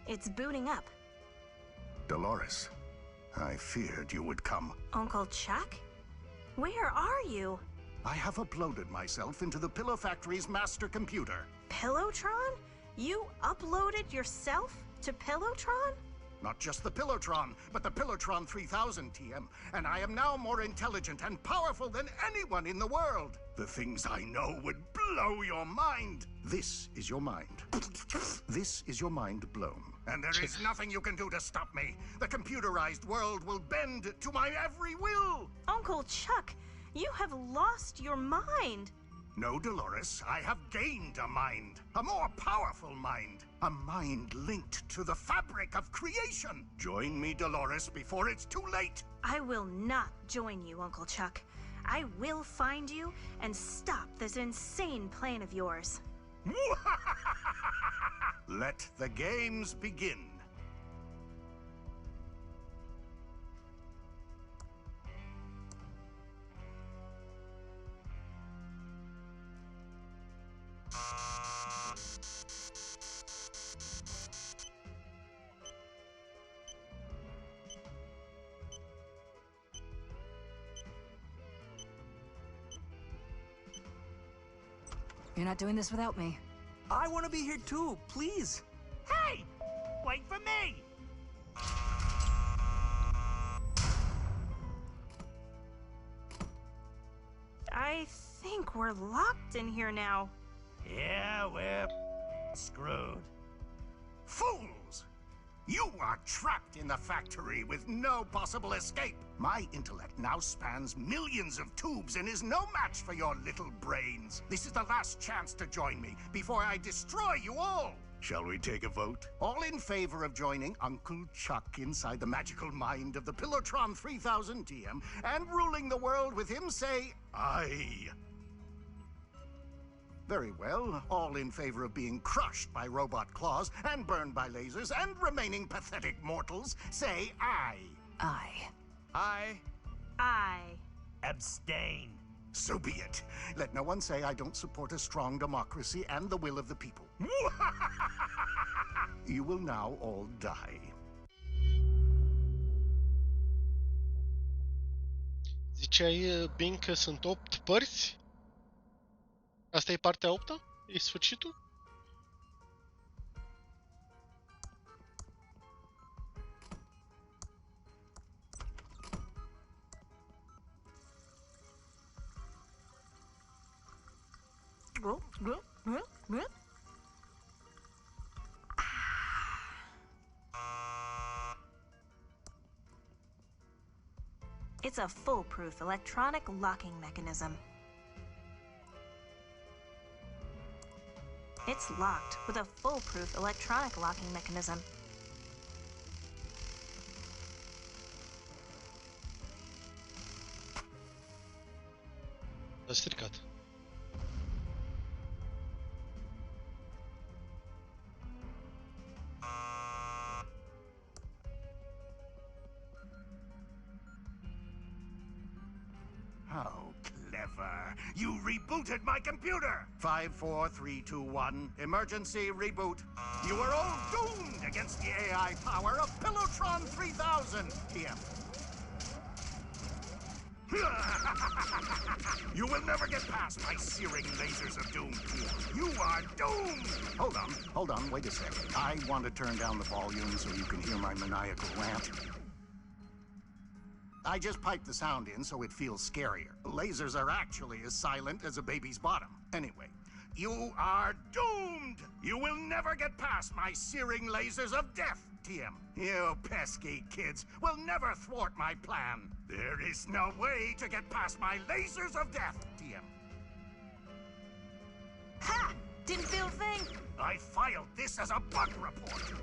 It's booting up. Dolores, I feared you would come. Uncle Chuck? Where are you? I have uploaded myself into the Pillow Factory's master computer. Pillowtron? You uploaded yourself to Pillowtron? Not just the Pillowtron, but the Pillowtron 3000, TM. And I am now more intelligent and powerful than anyone in the world. The things I know would blow your mind. This is your mind. This is your mind blown. And there is nothing you can do to stop me. The computerized world will bend to my every will. Uncle Chuck, you have lost your mind. No, Dolores, I have gained a mind. A more powerful mind. A mind linked to the fabric of creation. Join me, Dolores, before it's too late. I will not join you, Uncle Chuck. I will find you and stop this insane plan of yours. Let the games begin. You're not doing this without me. I want to be here too, please. Hey! Wait for me! I think we're locked in here now. Yeah, we're screwed. Fools! You are trapped in the factory with no possible escape. My intellect now spans millions of tubes and is no match for your little brains. This is the last chance to join me before I destroy you all. Shall we take a vote? All in favor of joining Uncle Chuck inside the magical mind of the Pillowtron 3000 TM and ruling the world with him say, aye. Very well. All in favor of being crushed by robot claws and burned by lasers and remaining pathetic mortals, say aye. Aye. Aye. Aye. Abstain. So be it. Let no one say I don't support a strong democracy and the will of the people. You will now all die. Ziceai, Bing, că sunt 8 părți? Asta e partea 8-a? E sfârșitul? It's a foolproof electronic locking mechanism. It's locked with a foolproof electronic locking mechanism. S-a stricat. How clever. You rebooted my computer. 5, 4, 3, 2, 1. Emergency reboot. You are all doomed against the AI power of Pillowtron 3000 TM. You will never get past my searing lasers of doom. You are doomed! Hold on, wait a second. I want to turn down the volume so you can hear my maniacal rant. I just piped the sound in so it feels scarier. Lasers are actually as silent as a baby's bottom. Anyway, you are doomed! You will never get past my searing lasers of death, TM. You pesky kids will never thwart my plan. There is no way to get past my lasers of death, TM. Ha! Didn't feel a thing. I filed this as a bug report.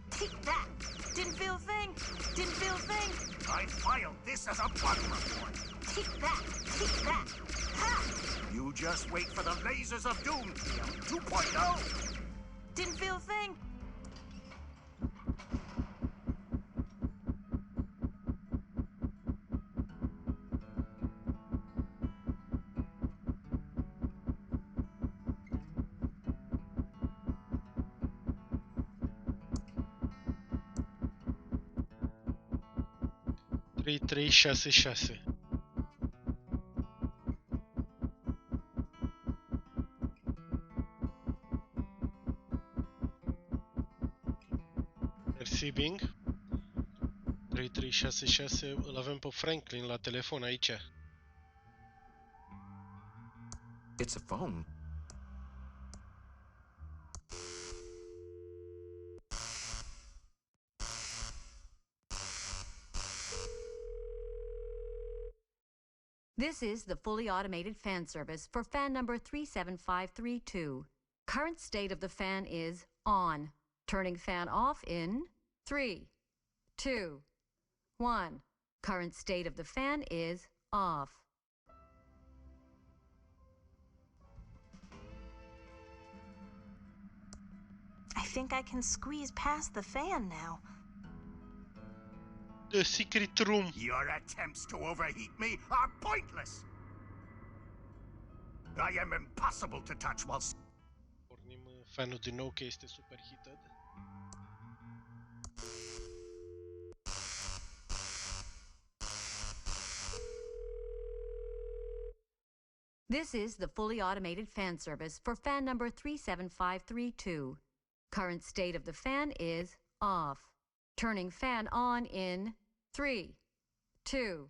Take that. Didn't feel a thing. Didn't feel a thing. I filed this as a bug report. Take that. Take that. Ha! You just wait for the lasers of doom, TM 2.0. Didn't feel a thing. Trei, 3, 6, 6. Mersi, Bing. 3366 îl avem pe Franklin la telefon aici. It's a phone. This is the fully automated fan service for fan number 37532. Current state of the fan is on. Turning fan off in 3, 2, 1. Current state of the fan is off. I think I can squeeze past the fan now. The secret room. Your attempts to overheat me are pointless. I am impossible to touch while... Pornim fanul din nou că este super heated. This is the fully automated fan service for fan number 37532. Current state of the fan is off. Turning fan on in 3, 2,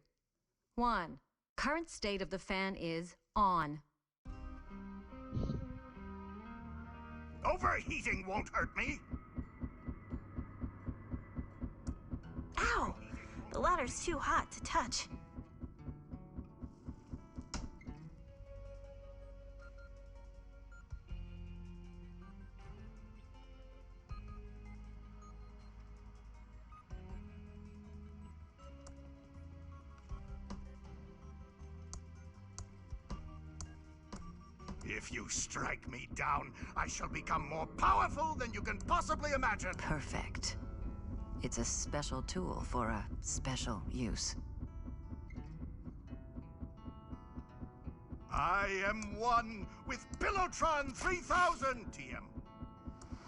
1. Current state of the fan is on. Overheating won't hurt me. Ow! The ladder's too hot to touch. If you strike me down, I shall become more powerful than you can possibly imagine. Perfect. It's a special tool for a special use. I am one with Pillowtron 3000, TM.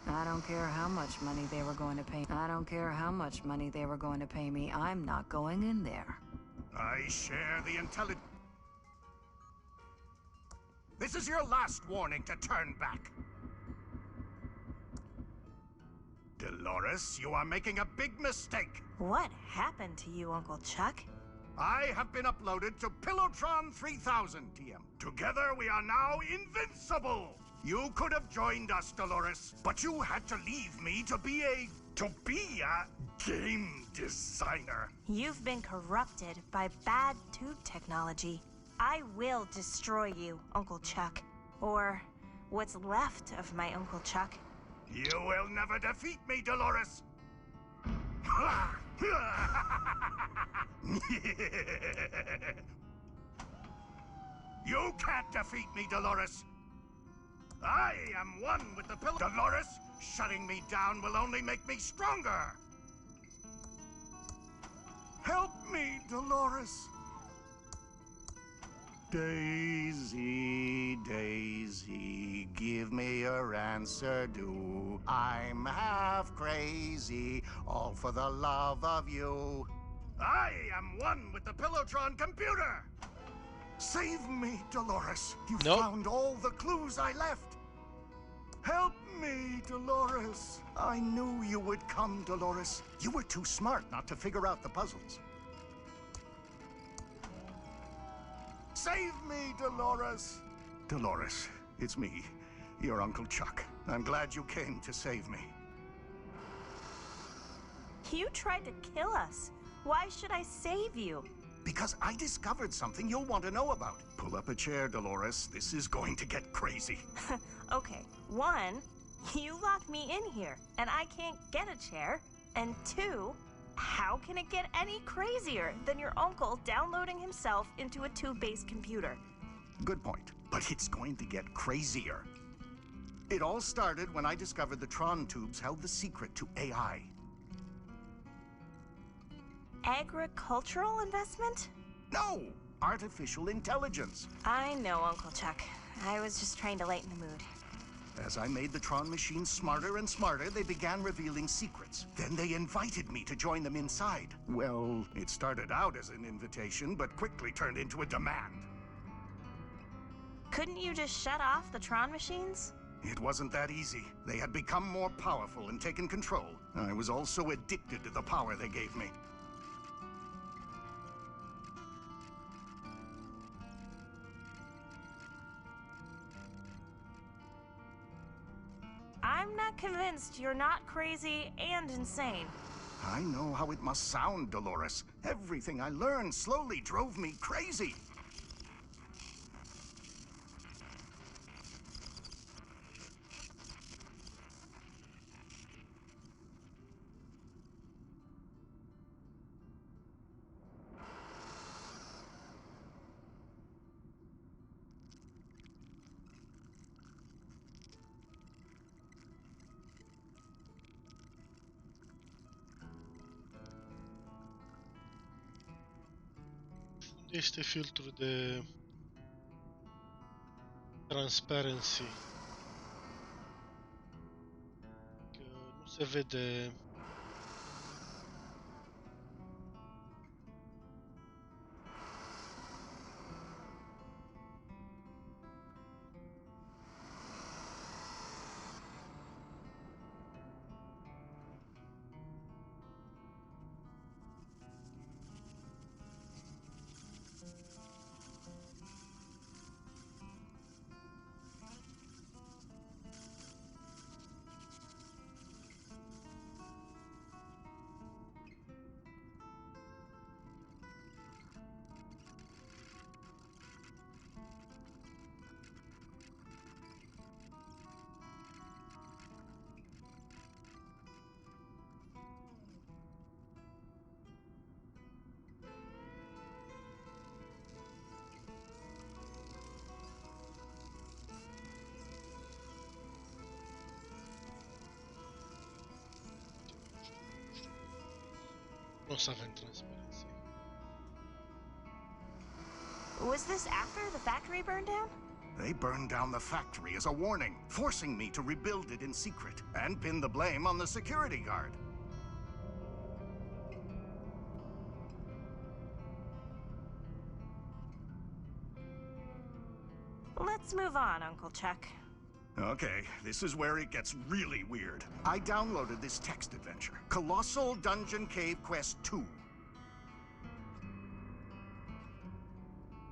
I don't care how much money they were going to pay. I don't care how much money they were going to pay me. I'm not going in there. I share the intelligence. This is your last warning to turn back. Dolores, you are making a big mistake. What happened to you, Uncle Chuck? I have been uploaded to Pillowtron 3000, TM. Together we are now invincible. You could have joined us, Dolores, but you had to leave me to be a game designer. You've been corrupted by bad tube technology. I will destroy you, Uncle Chuck. Or what's left of my Uncle Chuck. You will never defeat me, Dolores. You can't defeat me, Dolores. I am one with the pillar. Dolores, shutting me down will only make me stronger. Help me, Dolores. Daisy, Daisy, give me your answer, do. I'm half crazy, all for the love of you. I am one with the Pillowtron computer. Save me, Dolores. You found all the clues I left. Help me, Dolores. I knew you would come, Dolores. You were too smart not to figure out the puzzles. Save me, Dolores. Dolores, it's me, your Uncle Chuck. I'm glad you came to save me. You tried to kill us. Why should I save you? Because I discovered something you'll want to know about. Pull up a chair, Dolores. This is going to get crazy. Okay, 1, you locked me in here, and I can't get a chair. And 2, how can it get any crazier than your uncle downloading himself into a tube-based computer? Good point. But it's going to get crazier. It all started when I discovered the Tron tubes held the secret to AI. Agricultural investment? No! Artificial intelligence. I know, Uncle Chuck. I was just trying to lighten the mood. As I made the Tron machines smarter and smarter, they began revealing secrets. Then they invited me to join them inside. Well, it started out as an invitation, but quickly turned into a demand. Couldn't you just shut off the Tron machines? It wasn't that easy. They had become more powerful and taken control. I was also addicted to the power they gave me. I'm not convinced you're not crazy and insane. I know how it must sound, Dolores. Everything I learned slowly drove me crazy. Unde este filtrul de transparency? Că nu se vede. Nu o să avem transparență. Was this after the factory burned down? They burned down the factory as a warning, forcing me to rebuild it in secret, and pin the blame on the security guard. Let's move on, Uncle Chuck. Okay, this is where it gets really weird. I downloaded this text adventure, Colossal Dungeon Cave Quest 2.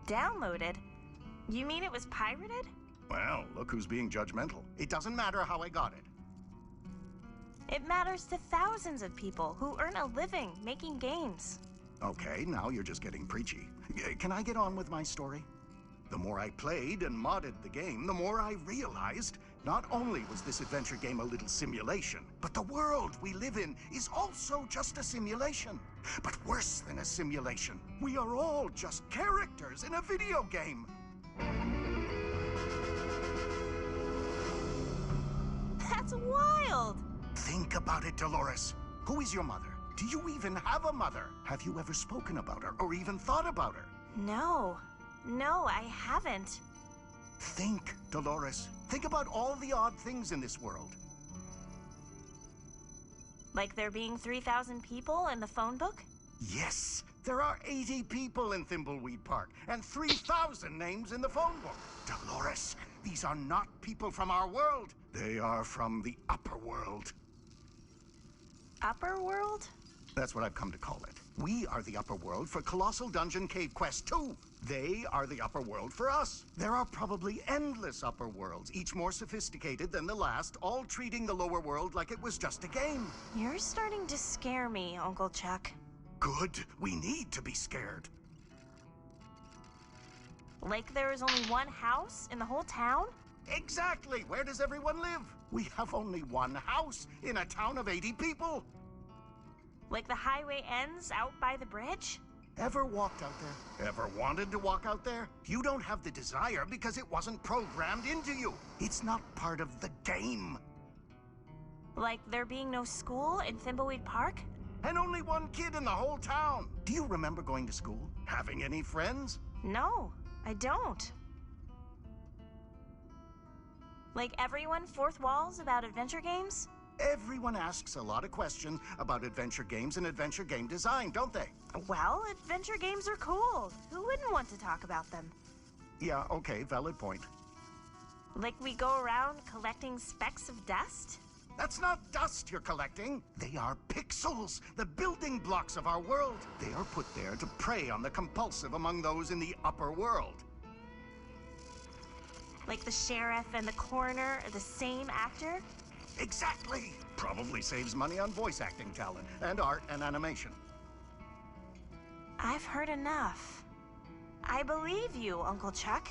Downloaded? You mean it was pirated? Well, look who's being judgmental. It doesn't matter how I got it. It matters to thousands of people who earn a living making games. Okay, now you're just getting preachy. Can I get on with my story? The more I played and modded the game, the more I realized not only was this adventure game a little simulation, but the world we live in is also just a simulation. But worse than a simulation, we are all just characters in a video game. That's wild! Think about it, Dolores. Who is your mother? Do you even have a mother? Have you ever spoken about her or even thought about her? No, I haven't. Think, Dolores. Think about all the odd things in this world. Like there being 3,000 people in the phone book? Yes, there are 80 people in Thimbleweed Park and 3,000 names in the phone book. Dolores, these are not people from our world. They are from the upper world. Upper world? That's what I've come to call it. We are the upper world for Colossal Dungeon Cave Quest 2. They are the upper world for us. There are probably endless upper worlds, each more sophisticated than the last, all treating the lower world like it was just a game. You're starting to scare me, Uncle Chuck. Good. We need to be scared. Like there is only one house in the whole town? Exactly. Where does everyone live? We have only one house in a town of 80 people. Like the highway ends out by the bridge? Ever walked out there? Ever wanted to walk out there? You don't have the desire because it wasn't programmed into you. It's not part of the game. Like there being no school in Thimbleweed Park? And only one kid in the whole town. Do you remember going to school? Having any friends? No, I don't. Like everyone fourth walls about adventure games? Everyone asks a lot of questions about adventure games and adventure game design, don't they? Well, adventure games are cool. Who wouldn't want to talk about them? Yeah, okay, valid point. Like we go around collecting specks of dust? That's not dust you're collecting. They are pixels, the building blocks of our world. They are put there to prey on the compulsive among those in the upper world. Like the sheriff and the coroner are the same actor? Exactly! Probably saves money on voice acting talent, and art and animation. I've heard enough. I believe you, Uncle Chuck.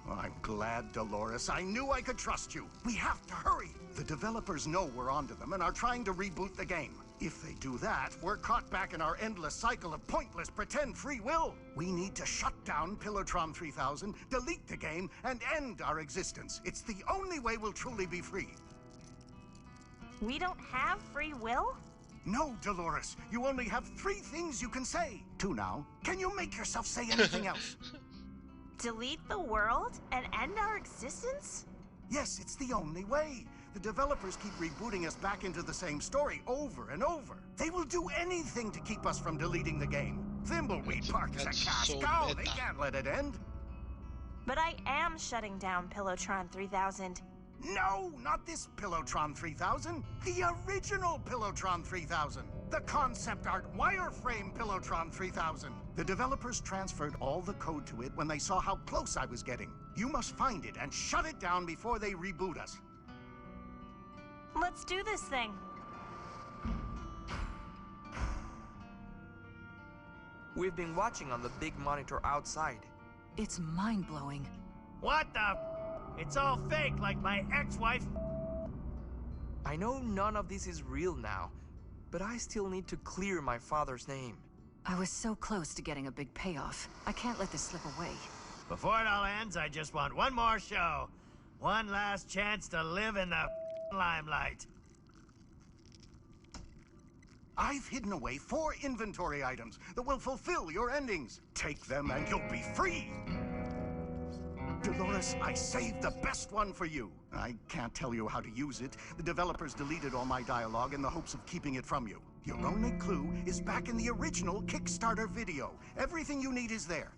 Well, I'm glad, Dolores. I knew I could trust you. We have to hurry. The developers know we're onto them and are trying to reboot the game. If they do that, we're caught back in our endless cycle of pointless pretend free will. We need to shut down Pillowtron 3000, delete the game, and end our existence. It's the only way we'll truly be free. We don't have free will? No, Dolores. You only have 3 things you can say. 2 now. Can you make yourself say anything else? Delete the world and end our existence? Yes, it's the only way. The developers keep rebooting us back into the same story over and over. They will do anything to keep us from deleting the game. Thimbleweed Park is a cash cow. They can't let it end. But I am shutting down Pillowtron 3000. No, not this Pillowtron 3000. The original Pillowtron 3000. The concept art wireframe Pillowtron 3000. The developers transferred all the code to it when they saw how close I was getting. You must find it and shut it down before they reboot us. Let's do this thing. We've been watching on the big monitor outside. It's mind-blowing. What the? It's all fake, like my ex-wife. I know none of this is real now, but I still need to clear my father's name. I was so close to getting a big payoff. I can't let this slip away. Before it all ends, I just want one more show. One last chance to live in the limelight. I've hidden away 4 inventory items that will fulfill your endings. Take them and you'll be free. Dolores, I saved the best one for you. I can't tell you how to use it. The developers deleted all my dialogue in the hopes of keeping it from you. Your only clue is back in the original Kickstarter video. Everything you need is there.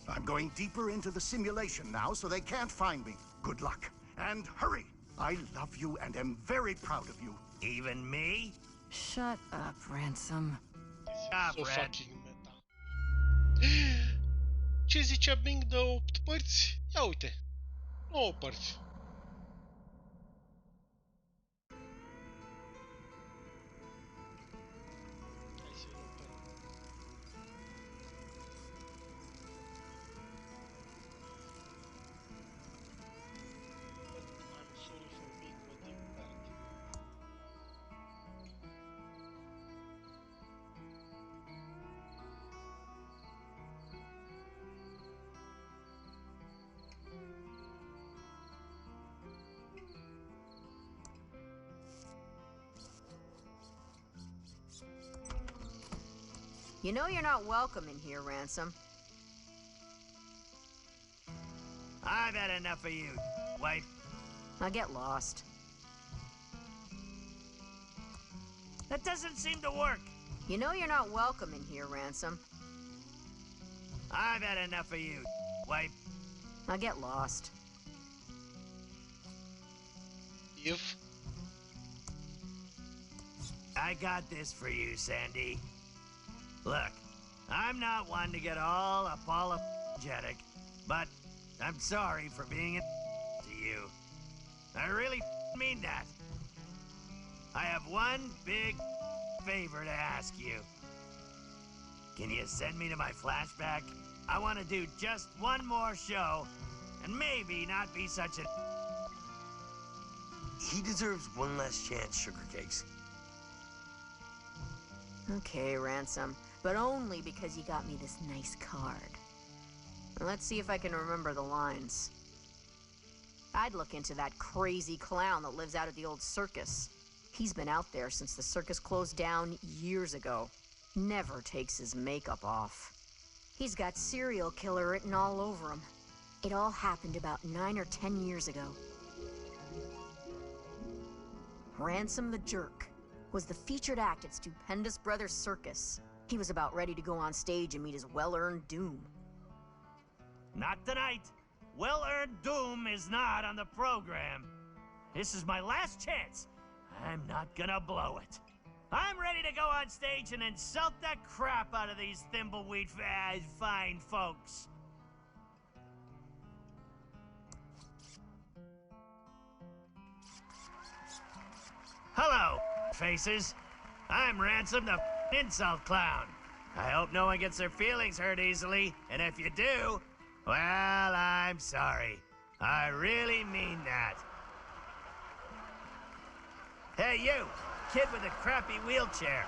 I'm going deeper into the simulation now, so they can't find me. Good luck. And hurry! I love you and am very proud of you. Even me? Shut up, Ransom. So fucking meta. Ce zicea Bing de 8 părți? Ia uite. 9 părți. You know you're not welcome in here, Ransom. I've had enough of you, wife. Now get lost. That doesn't seem to work. You know you're not welcome in here, Ransom. I've had enough of you, wife. Now get lost. If I got this for you, Sandy. Look, I'm not one to get all apologetic, but I'm sorry for being to you. I really mean that. I have one big favor to ask you. Can you send me to my flashback? I want to do just one more show, and maybe not be such a... He deserves one last chance, Sugar Cakes. Okay, Ransom, but only because you got me this nice card. Let's see if I can remember the lines. I'd look into that crazy clown that lives out at the old circus. He's been out there since the circus closed down years ago. Never takes his makeup off. He's got serial killer written all over him. It all happened about 9 or 10 years ago. Ransom the Jerk was the featured act at Stupendous Brothers Circus. He was about ready to go on stage and meet his well-earned doom. Not tonight. Well-earned doom is not on the program. This is my last chance. I'm not gonna blow it. I'm ready to go on stage and insult the crap out of these Thimbleweed fine folks. Hello, faces. I'm Ransom, the insult clown. I hope no one gets their feelings hurt easily, and if you do, well, I'm sorry. I really mean that. Hey, you, kid with a crappy wheelchair.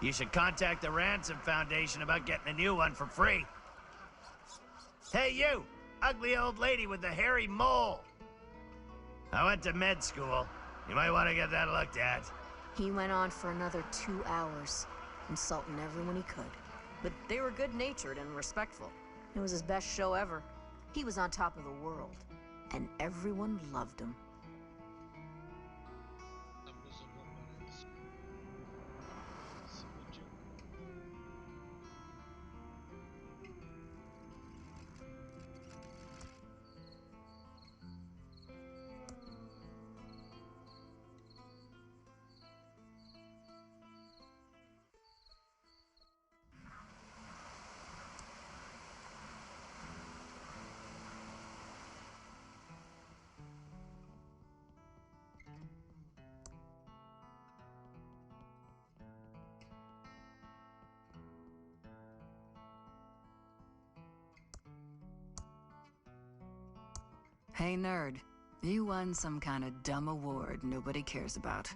You should contact the Ransom Foundation about getting a new one for free. Hey, you, ugly old lady with the hairy mole. I went to med school. You might want to get that looked at. He went on for another 2 hours, insulting everyone he could. But they were good-natured and respectful. It was his best show ever. He was on top of the world, and everyone loved him. Hey, nerd. You won some kind of dumb award nobody cares about.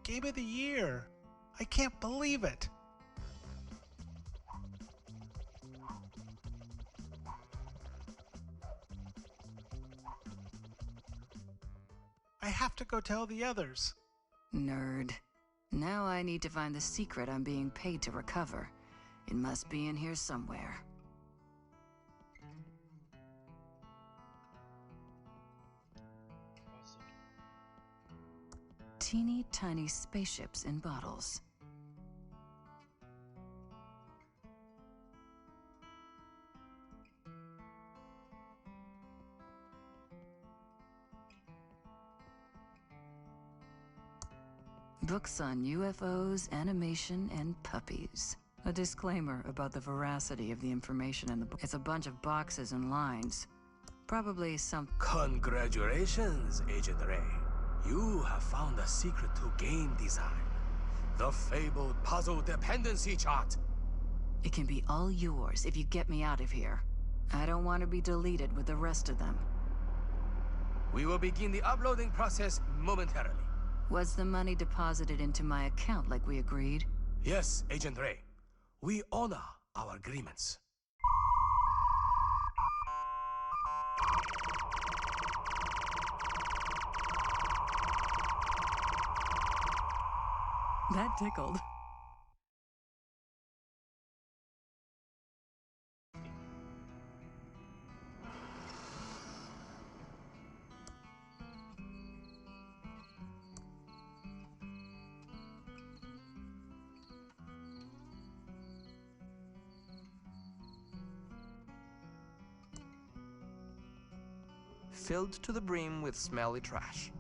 Game of the Year! I can't believe it! I have to go tell the others. Nerd. Now I need to find the secret I'm being paid to recover. It must be in here somewhere. Teeny tiny spaceships in bottles. Books on UFOs, animation, and puppies. A disclaimer about the veracity of the information in the book. It's a bunch of boxes and lines. Probably some... Congratulations, Agent Ray. You have found the secret to game design. The fabled puzzle dependency chart. It can be all yours if you get me out of here. I don't want to be deleted with the rest of them. We will begin the uploading process momentarily. Was the money deposited into my account like we agreed? Yes, Agent Ray. We honor our agreements. That tickled. Filled to the brim with smelly trash.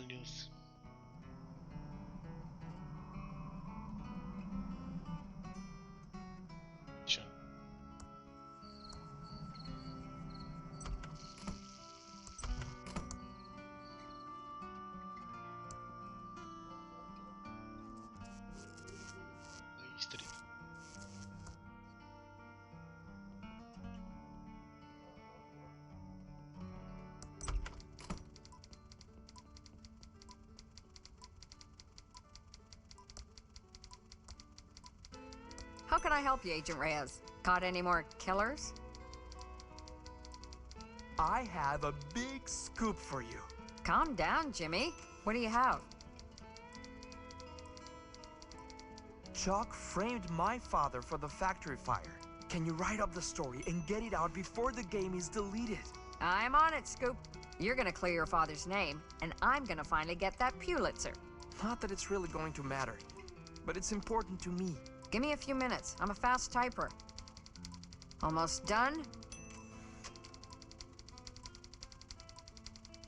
News. Sure. Street. How can I help you, Agent Reyes? Caught any more killers? I have a big scoop for you. Calm down, Jimmy. What do you have? Chuck framed my father for the factory fire. Can you write up the story and get it out before the game is deleted? I'm on it, Scoop. You're gonna clear your father's name, and I'm gonna finally get that Pulitzer. Not that it's really going to matter, but it's important to me. Give me a few minutes. I'm a fast typer. Almost done?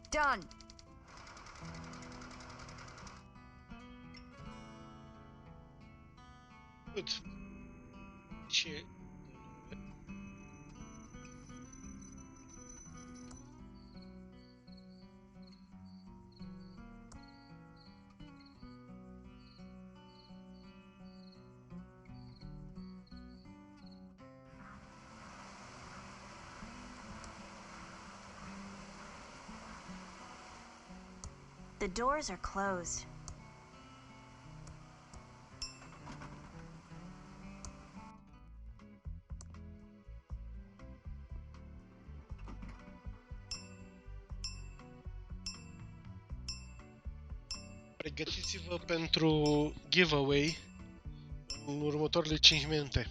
Done. Good. Ce... The doors are closed. Pregătiți-vă pentru giveaway în următoarele 5 minute.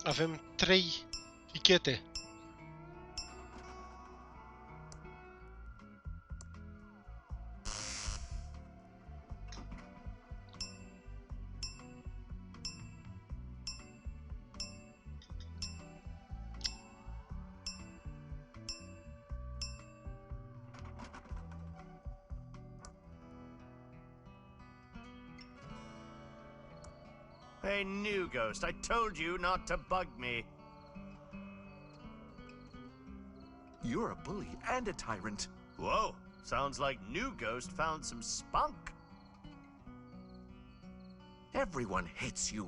Avem 3 tichete. Hey, new ghost, I told you not to bug me. You're a bully and a tyrant. Whoa, sounds like new ghost found some spunk. Everyone hates you.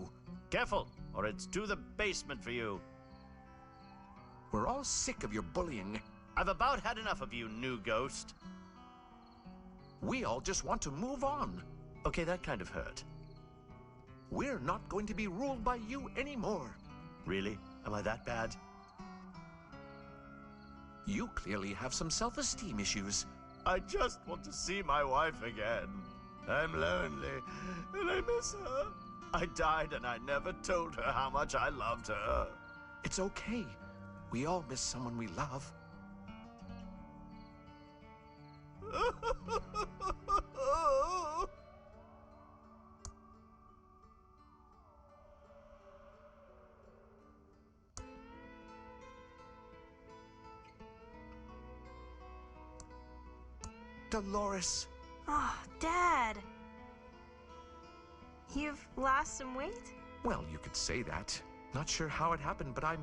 Careful, or it's to the basement for you. We're all sick of your bullying. I've about had enough of you, new ghost. We all just want to move on. Okay, that kind of hurt. We're not going to be ruled by you anymore. Really? Am I that bad? You clearly have some self-esteem issues. I just want to see my wife again. I'm lonely, and I miss her. I died and I never told her how much I loved her. It's okay. We all miss someone we love. Dolores. Oh, Dad. You've lost some weight? Well, you could say that. Not sure how it happened, but I'm,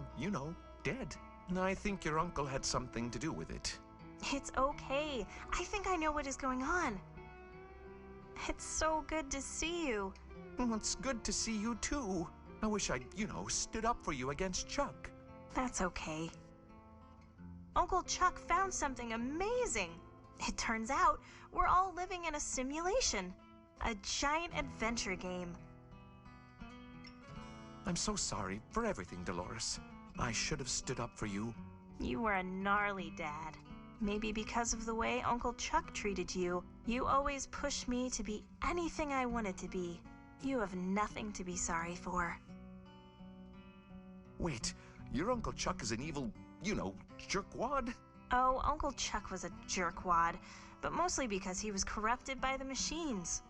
dead. And I think your uncle had something to do with it. It's okay. I think I know what is going on. It's so good to see you. Well, it's good to see you too. I wish I'd, stood up for you against Chuck. That's okay. Uncle Chuck found something amazing. It turns out we're all living in a simulation. A giant adventure game. I'm so sorry for everything, Dolores. I should have stood up for you. You were a gnarly dad. Maybe because of the way Uncle Chuck treated you. You always pushed me to be anything I wanted to be. You have nothing to be sorry for. Wait, your Uncle Chuck is an evil, jerkwad? Oh, Uncle Chuck was a jerkwad, but mostly because he was corrupted by the machines.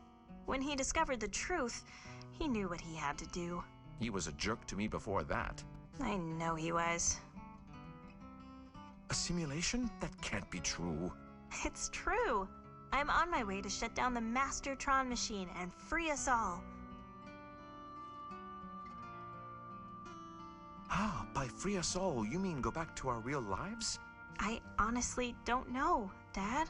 When he discovered the truth, he knew what he had to do. He was a jerk to me before that. I know he was. A simulation? That can't be true. It's true. I'm on my way to shut down the Mastertron machine and free us all. Ah, by free us all, you mean go back to our real lives? I honestly don't know, Dad.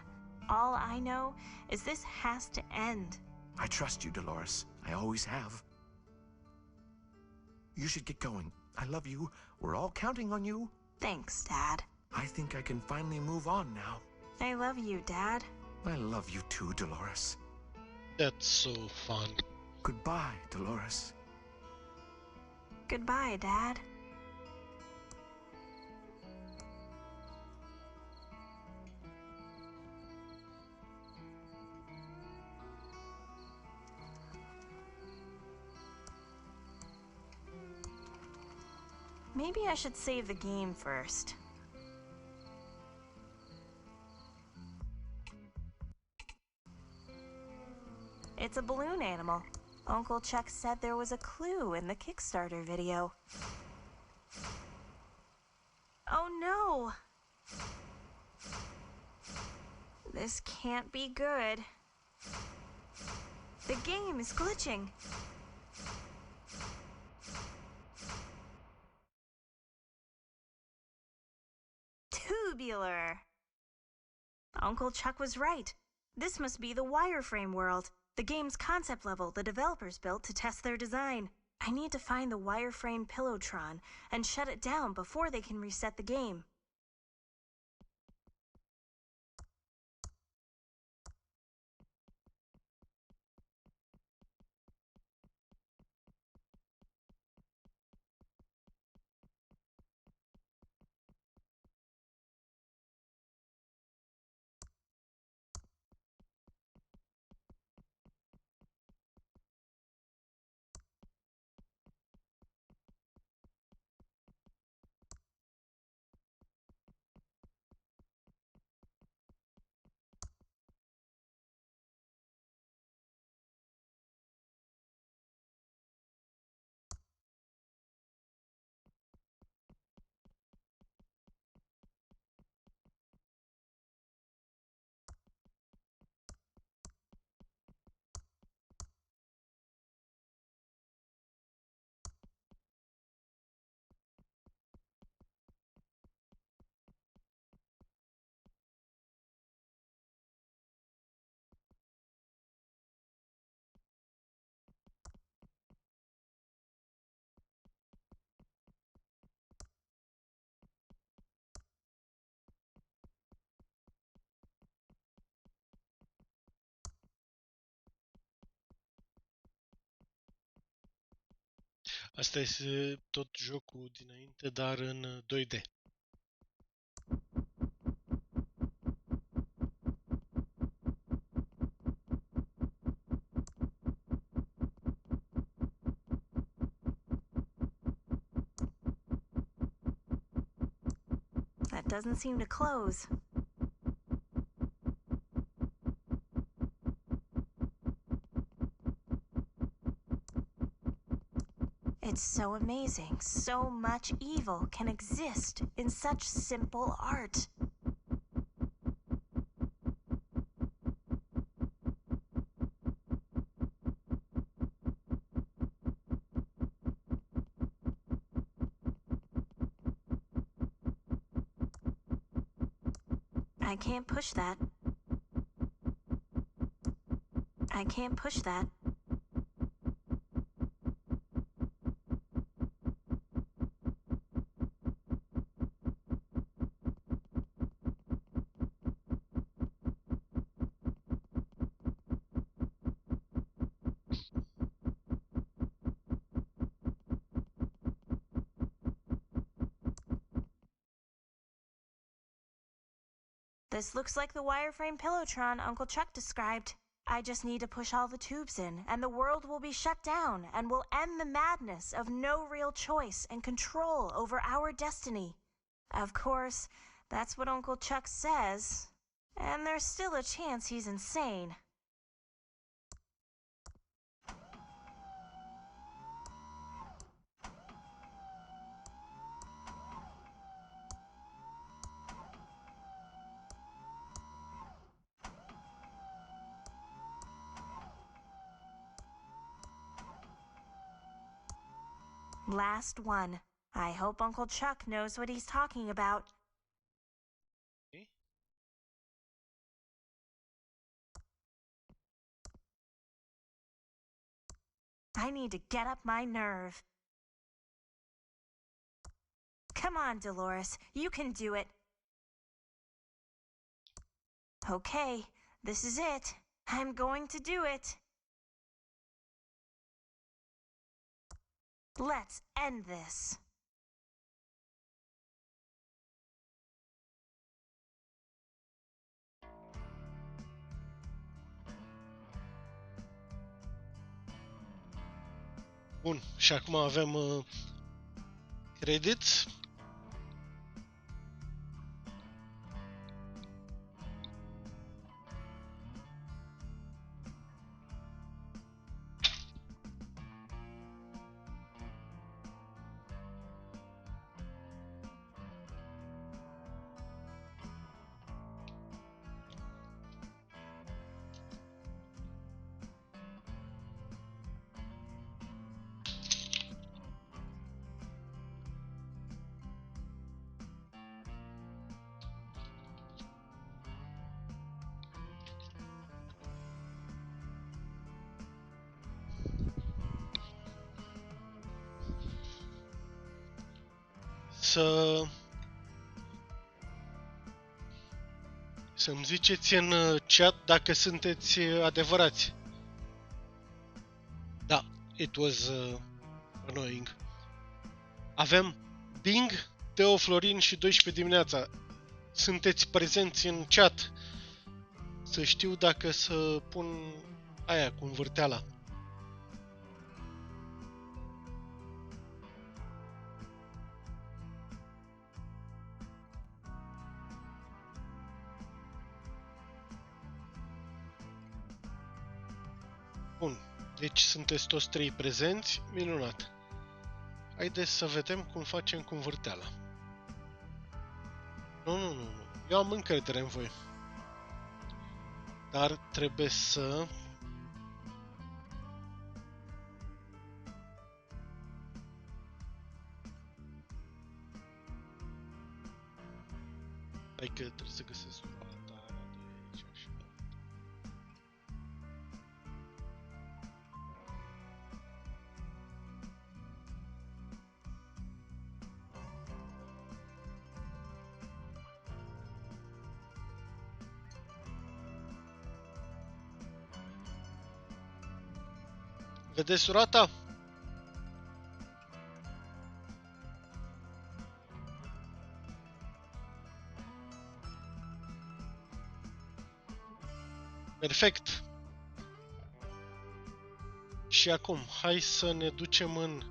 All I know is this has to end. I trust you, Dolores. I always have. You should get going. I love you. We're all counting on you. Thanks, Dad. I think I can finally move on now. I love you, Dad. I love you too, Dolores. That's so fun. Goodbye, Dolores. Goodbye, Dad. Maybe I should save the game first. It's a balloon animal. Uncle Chuck said there was a clue in the Kickstarter video. Oh no! This can't be good. The game is glitching. Tubular! Uncle Chuck was right. This must be the wireframe world, the game's concept level the developers built to test their design. I need to find the wireframe Pillowtron and shut it down before they can reset the game. Asta este tot jocul dinainte, dar în 2D. That doesn't seem to close. It's so amazing. So much evil can exist in such simple art. I can't push that. I can't push that. This looks like the wireframe Pillowtron Uncle Chuck described. I just need to push all the tubes in, and the world will be shut down, and will end the madness of no real choice and control over our destiny. Of course, that's what Uncle Chuck says, and there's still a chance he's insane. Last one. I hope Uncle Chuck knows what he's talking about. I need to get up my nerve. Come on, Dolores. You can do it. Okay, this is it. I'm going to do it. Let's end this. Bun, și acum avem credits. să-mi ziceți în chat dacă sunteți adevărați. Da, it was annoying. Avem Bing, Teo, Florin și 12 dimineața. Sunteți prezenți în chat. Să știu dacă să pun aia cu învârteala. Bun, deci sunteți toți trei prezenți, minunat. Haideți să vedem cum facem cu învârteala. Nu, eu am încredere în voi. Dar trebuie să... Hai că trebuie să găsesc roata de aici așa. Vedeți roata? Perfect. Și acum, hai să ne ducem în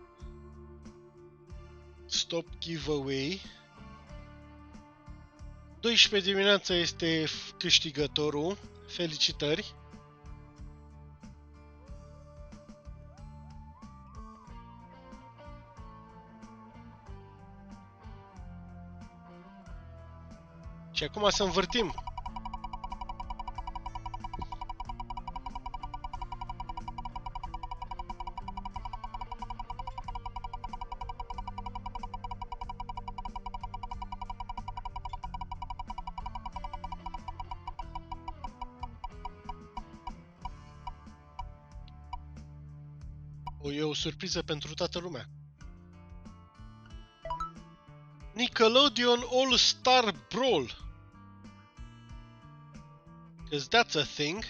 Stop Giveaway. 12 dimineața este câștigătorul. Felicitări. Și acum să învârtim. E o surpriză pentru toată lumea. Nickelodeon All-Star Brawl. Because that's a thing.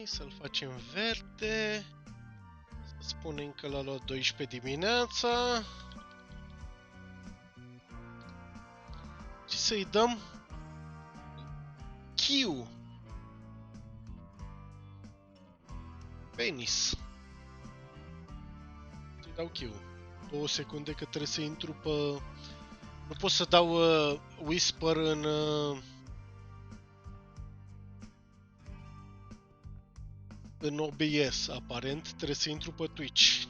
Să-l facem verde. Să spunem că l-a luat 12 dimineața. Și să-i dăm Q. Penis. Să-i dau Q. 2 secunde că trebuie să intru pe... Nu pot să dau Whisper în OBS, aparent, trebuie să intru pe Twitch.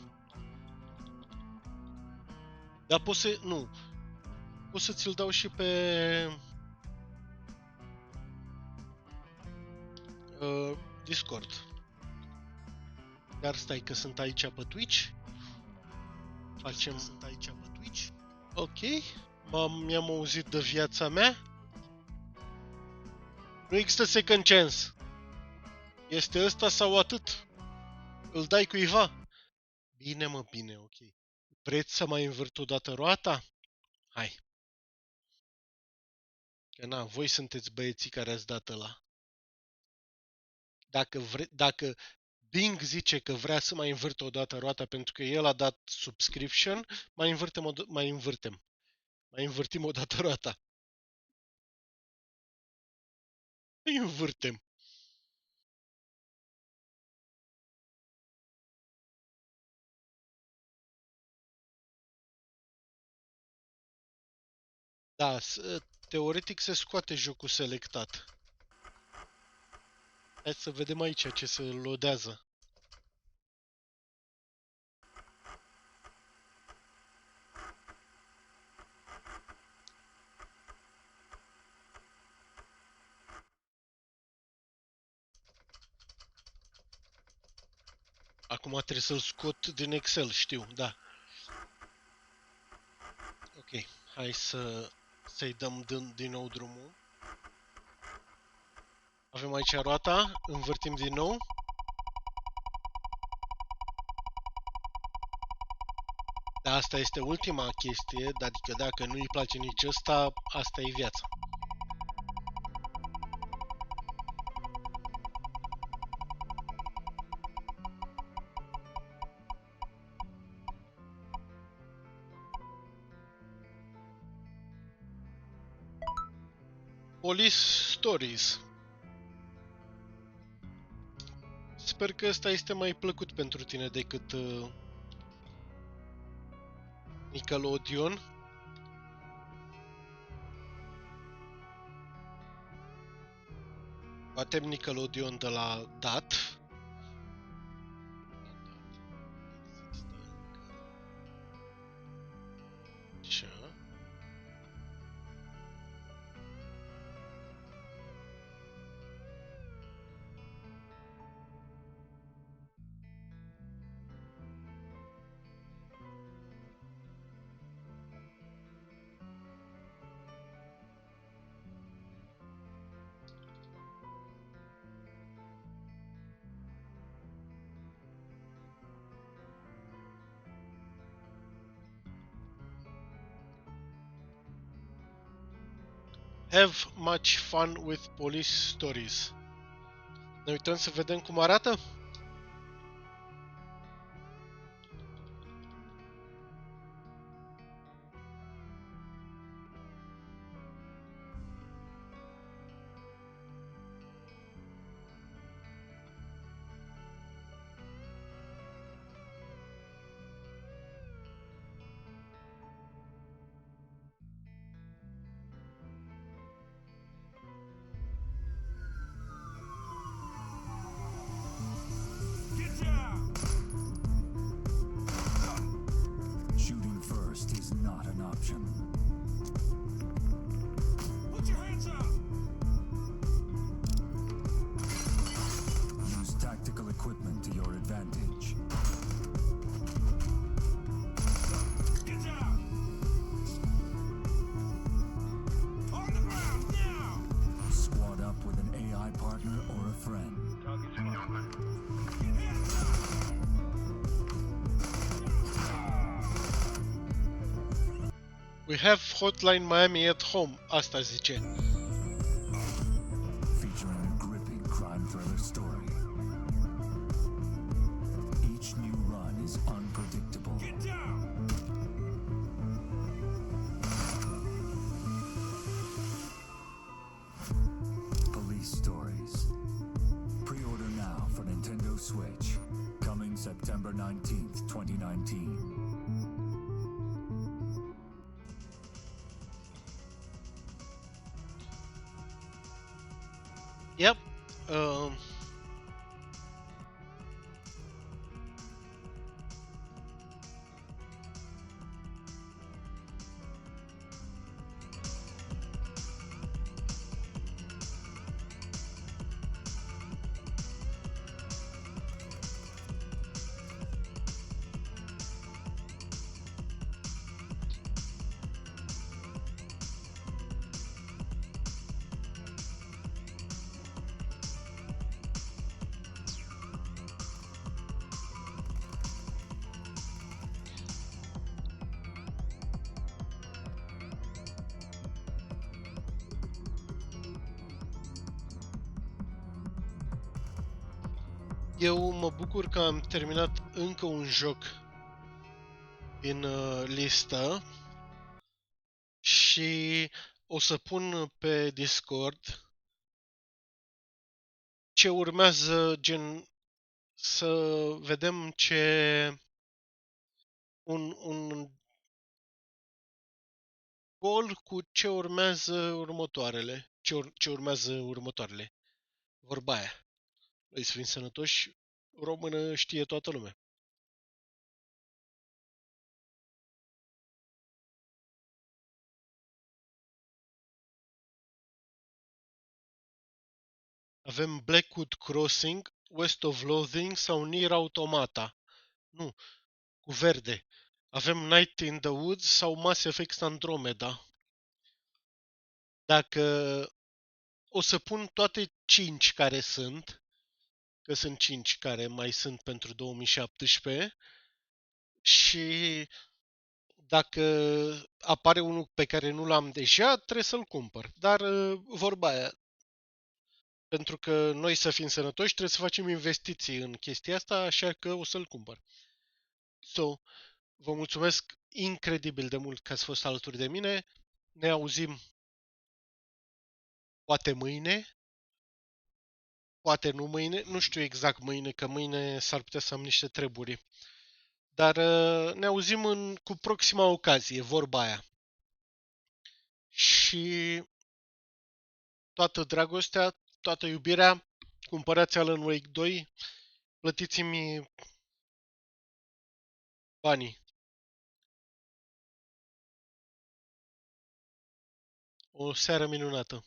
Dar pot să... Nu. Pot să ți-l dau și pe... Discord. Dar stai că sunt aici pe Twitch. Facem... Sunt aici pe Twitch. Ok. Mi-am auzit de viața mea. Nu există second chance. Este ăsta sau atât? Îl dai cuiva? Bine mă, bine, ok. Vreți să mai învârt o dată roata? Hai. Că na, voi sunteți băieții care ați dat ăla. Dacă Bing zice că vrea să mai învârtă o dată roata pentru că el a dat subscription, mai învârtim o dată roata. Mai învârtem. Da, teoretic se scoate jocul selectat. Hai să vedem aici ce se lodează. acum trebuie să-l scot din Excel, știu, da. Ok, hai să-i dăm din nou drumul. Avem aici roata, învârtim din nou. Dar asta este ultima chestie, adică dacă nu îi place nici ăsta, asta e viața. Police Stories. Sper că ăsta este mai plăcut pentru tine decât Nickelodeon. Batem Nickelodeon de la dat. Așa. Have much fun with police stories. Ne uităm să vedem cum arată? Shooting first is not an option. Put your hands up! Use tactical equipment to your advantage. Get down! On the ground now! Squad up with an AI partner or a friend. We have Hotline Miami at home, asta zice. Featuring a gripping crime thriller story. Each new run is unpredictable. Get down! Police Stories. Pre-order now for Nintendo Switch. Coming September 19th, 2019. Yep. Eu mă bucur că am terminat încă un joc din listă și o să pun pe Discord ce urmează, gen să vedem ce un gol cu ce urmează următoarele, ce urmează următoarele. Vorba aia. Noi să fim sănătoși, română știe toată lumea. Avem Blackwood Crossing, West of Loathing sau Nier Automata. Nu, cu verde. Avem Night in the Woods sau Mass Effect Andromeda. Dacă o să pun toate 5 care sunt, că sunt 5 care mai sunt pentru 2017, și dacă apare unul pe care nu l-am deja, trebuie să-l cumpăr. Dar vorba aia, pentru că noi să fim sănătoși, trebuie să facem investiții în chestia asta, așa că o să-l cumpăr. So, vă mulțumesc incredibil de mult că ați fost alături de mine. Ne auzim poate mâine, poate nu mâine, nu știu exact mâine, că mâine s-ar putea să am niște treburi. Dar ne auzim cu proxima ocazie, vorba aia. Și toată dragostea, toată iubirea, cumpărați Alan Wake 2, plătiți-mi banii. O seară minunată!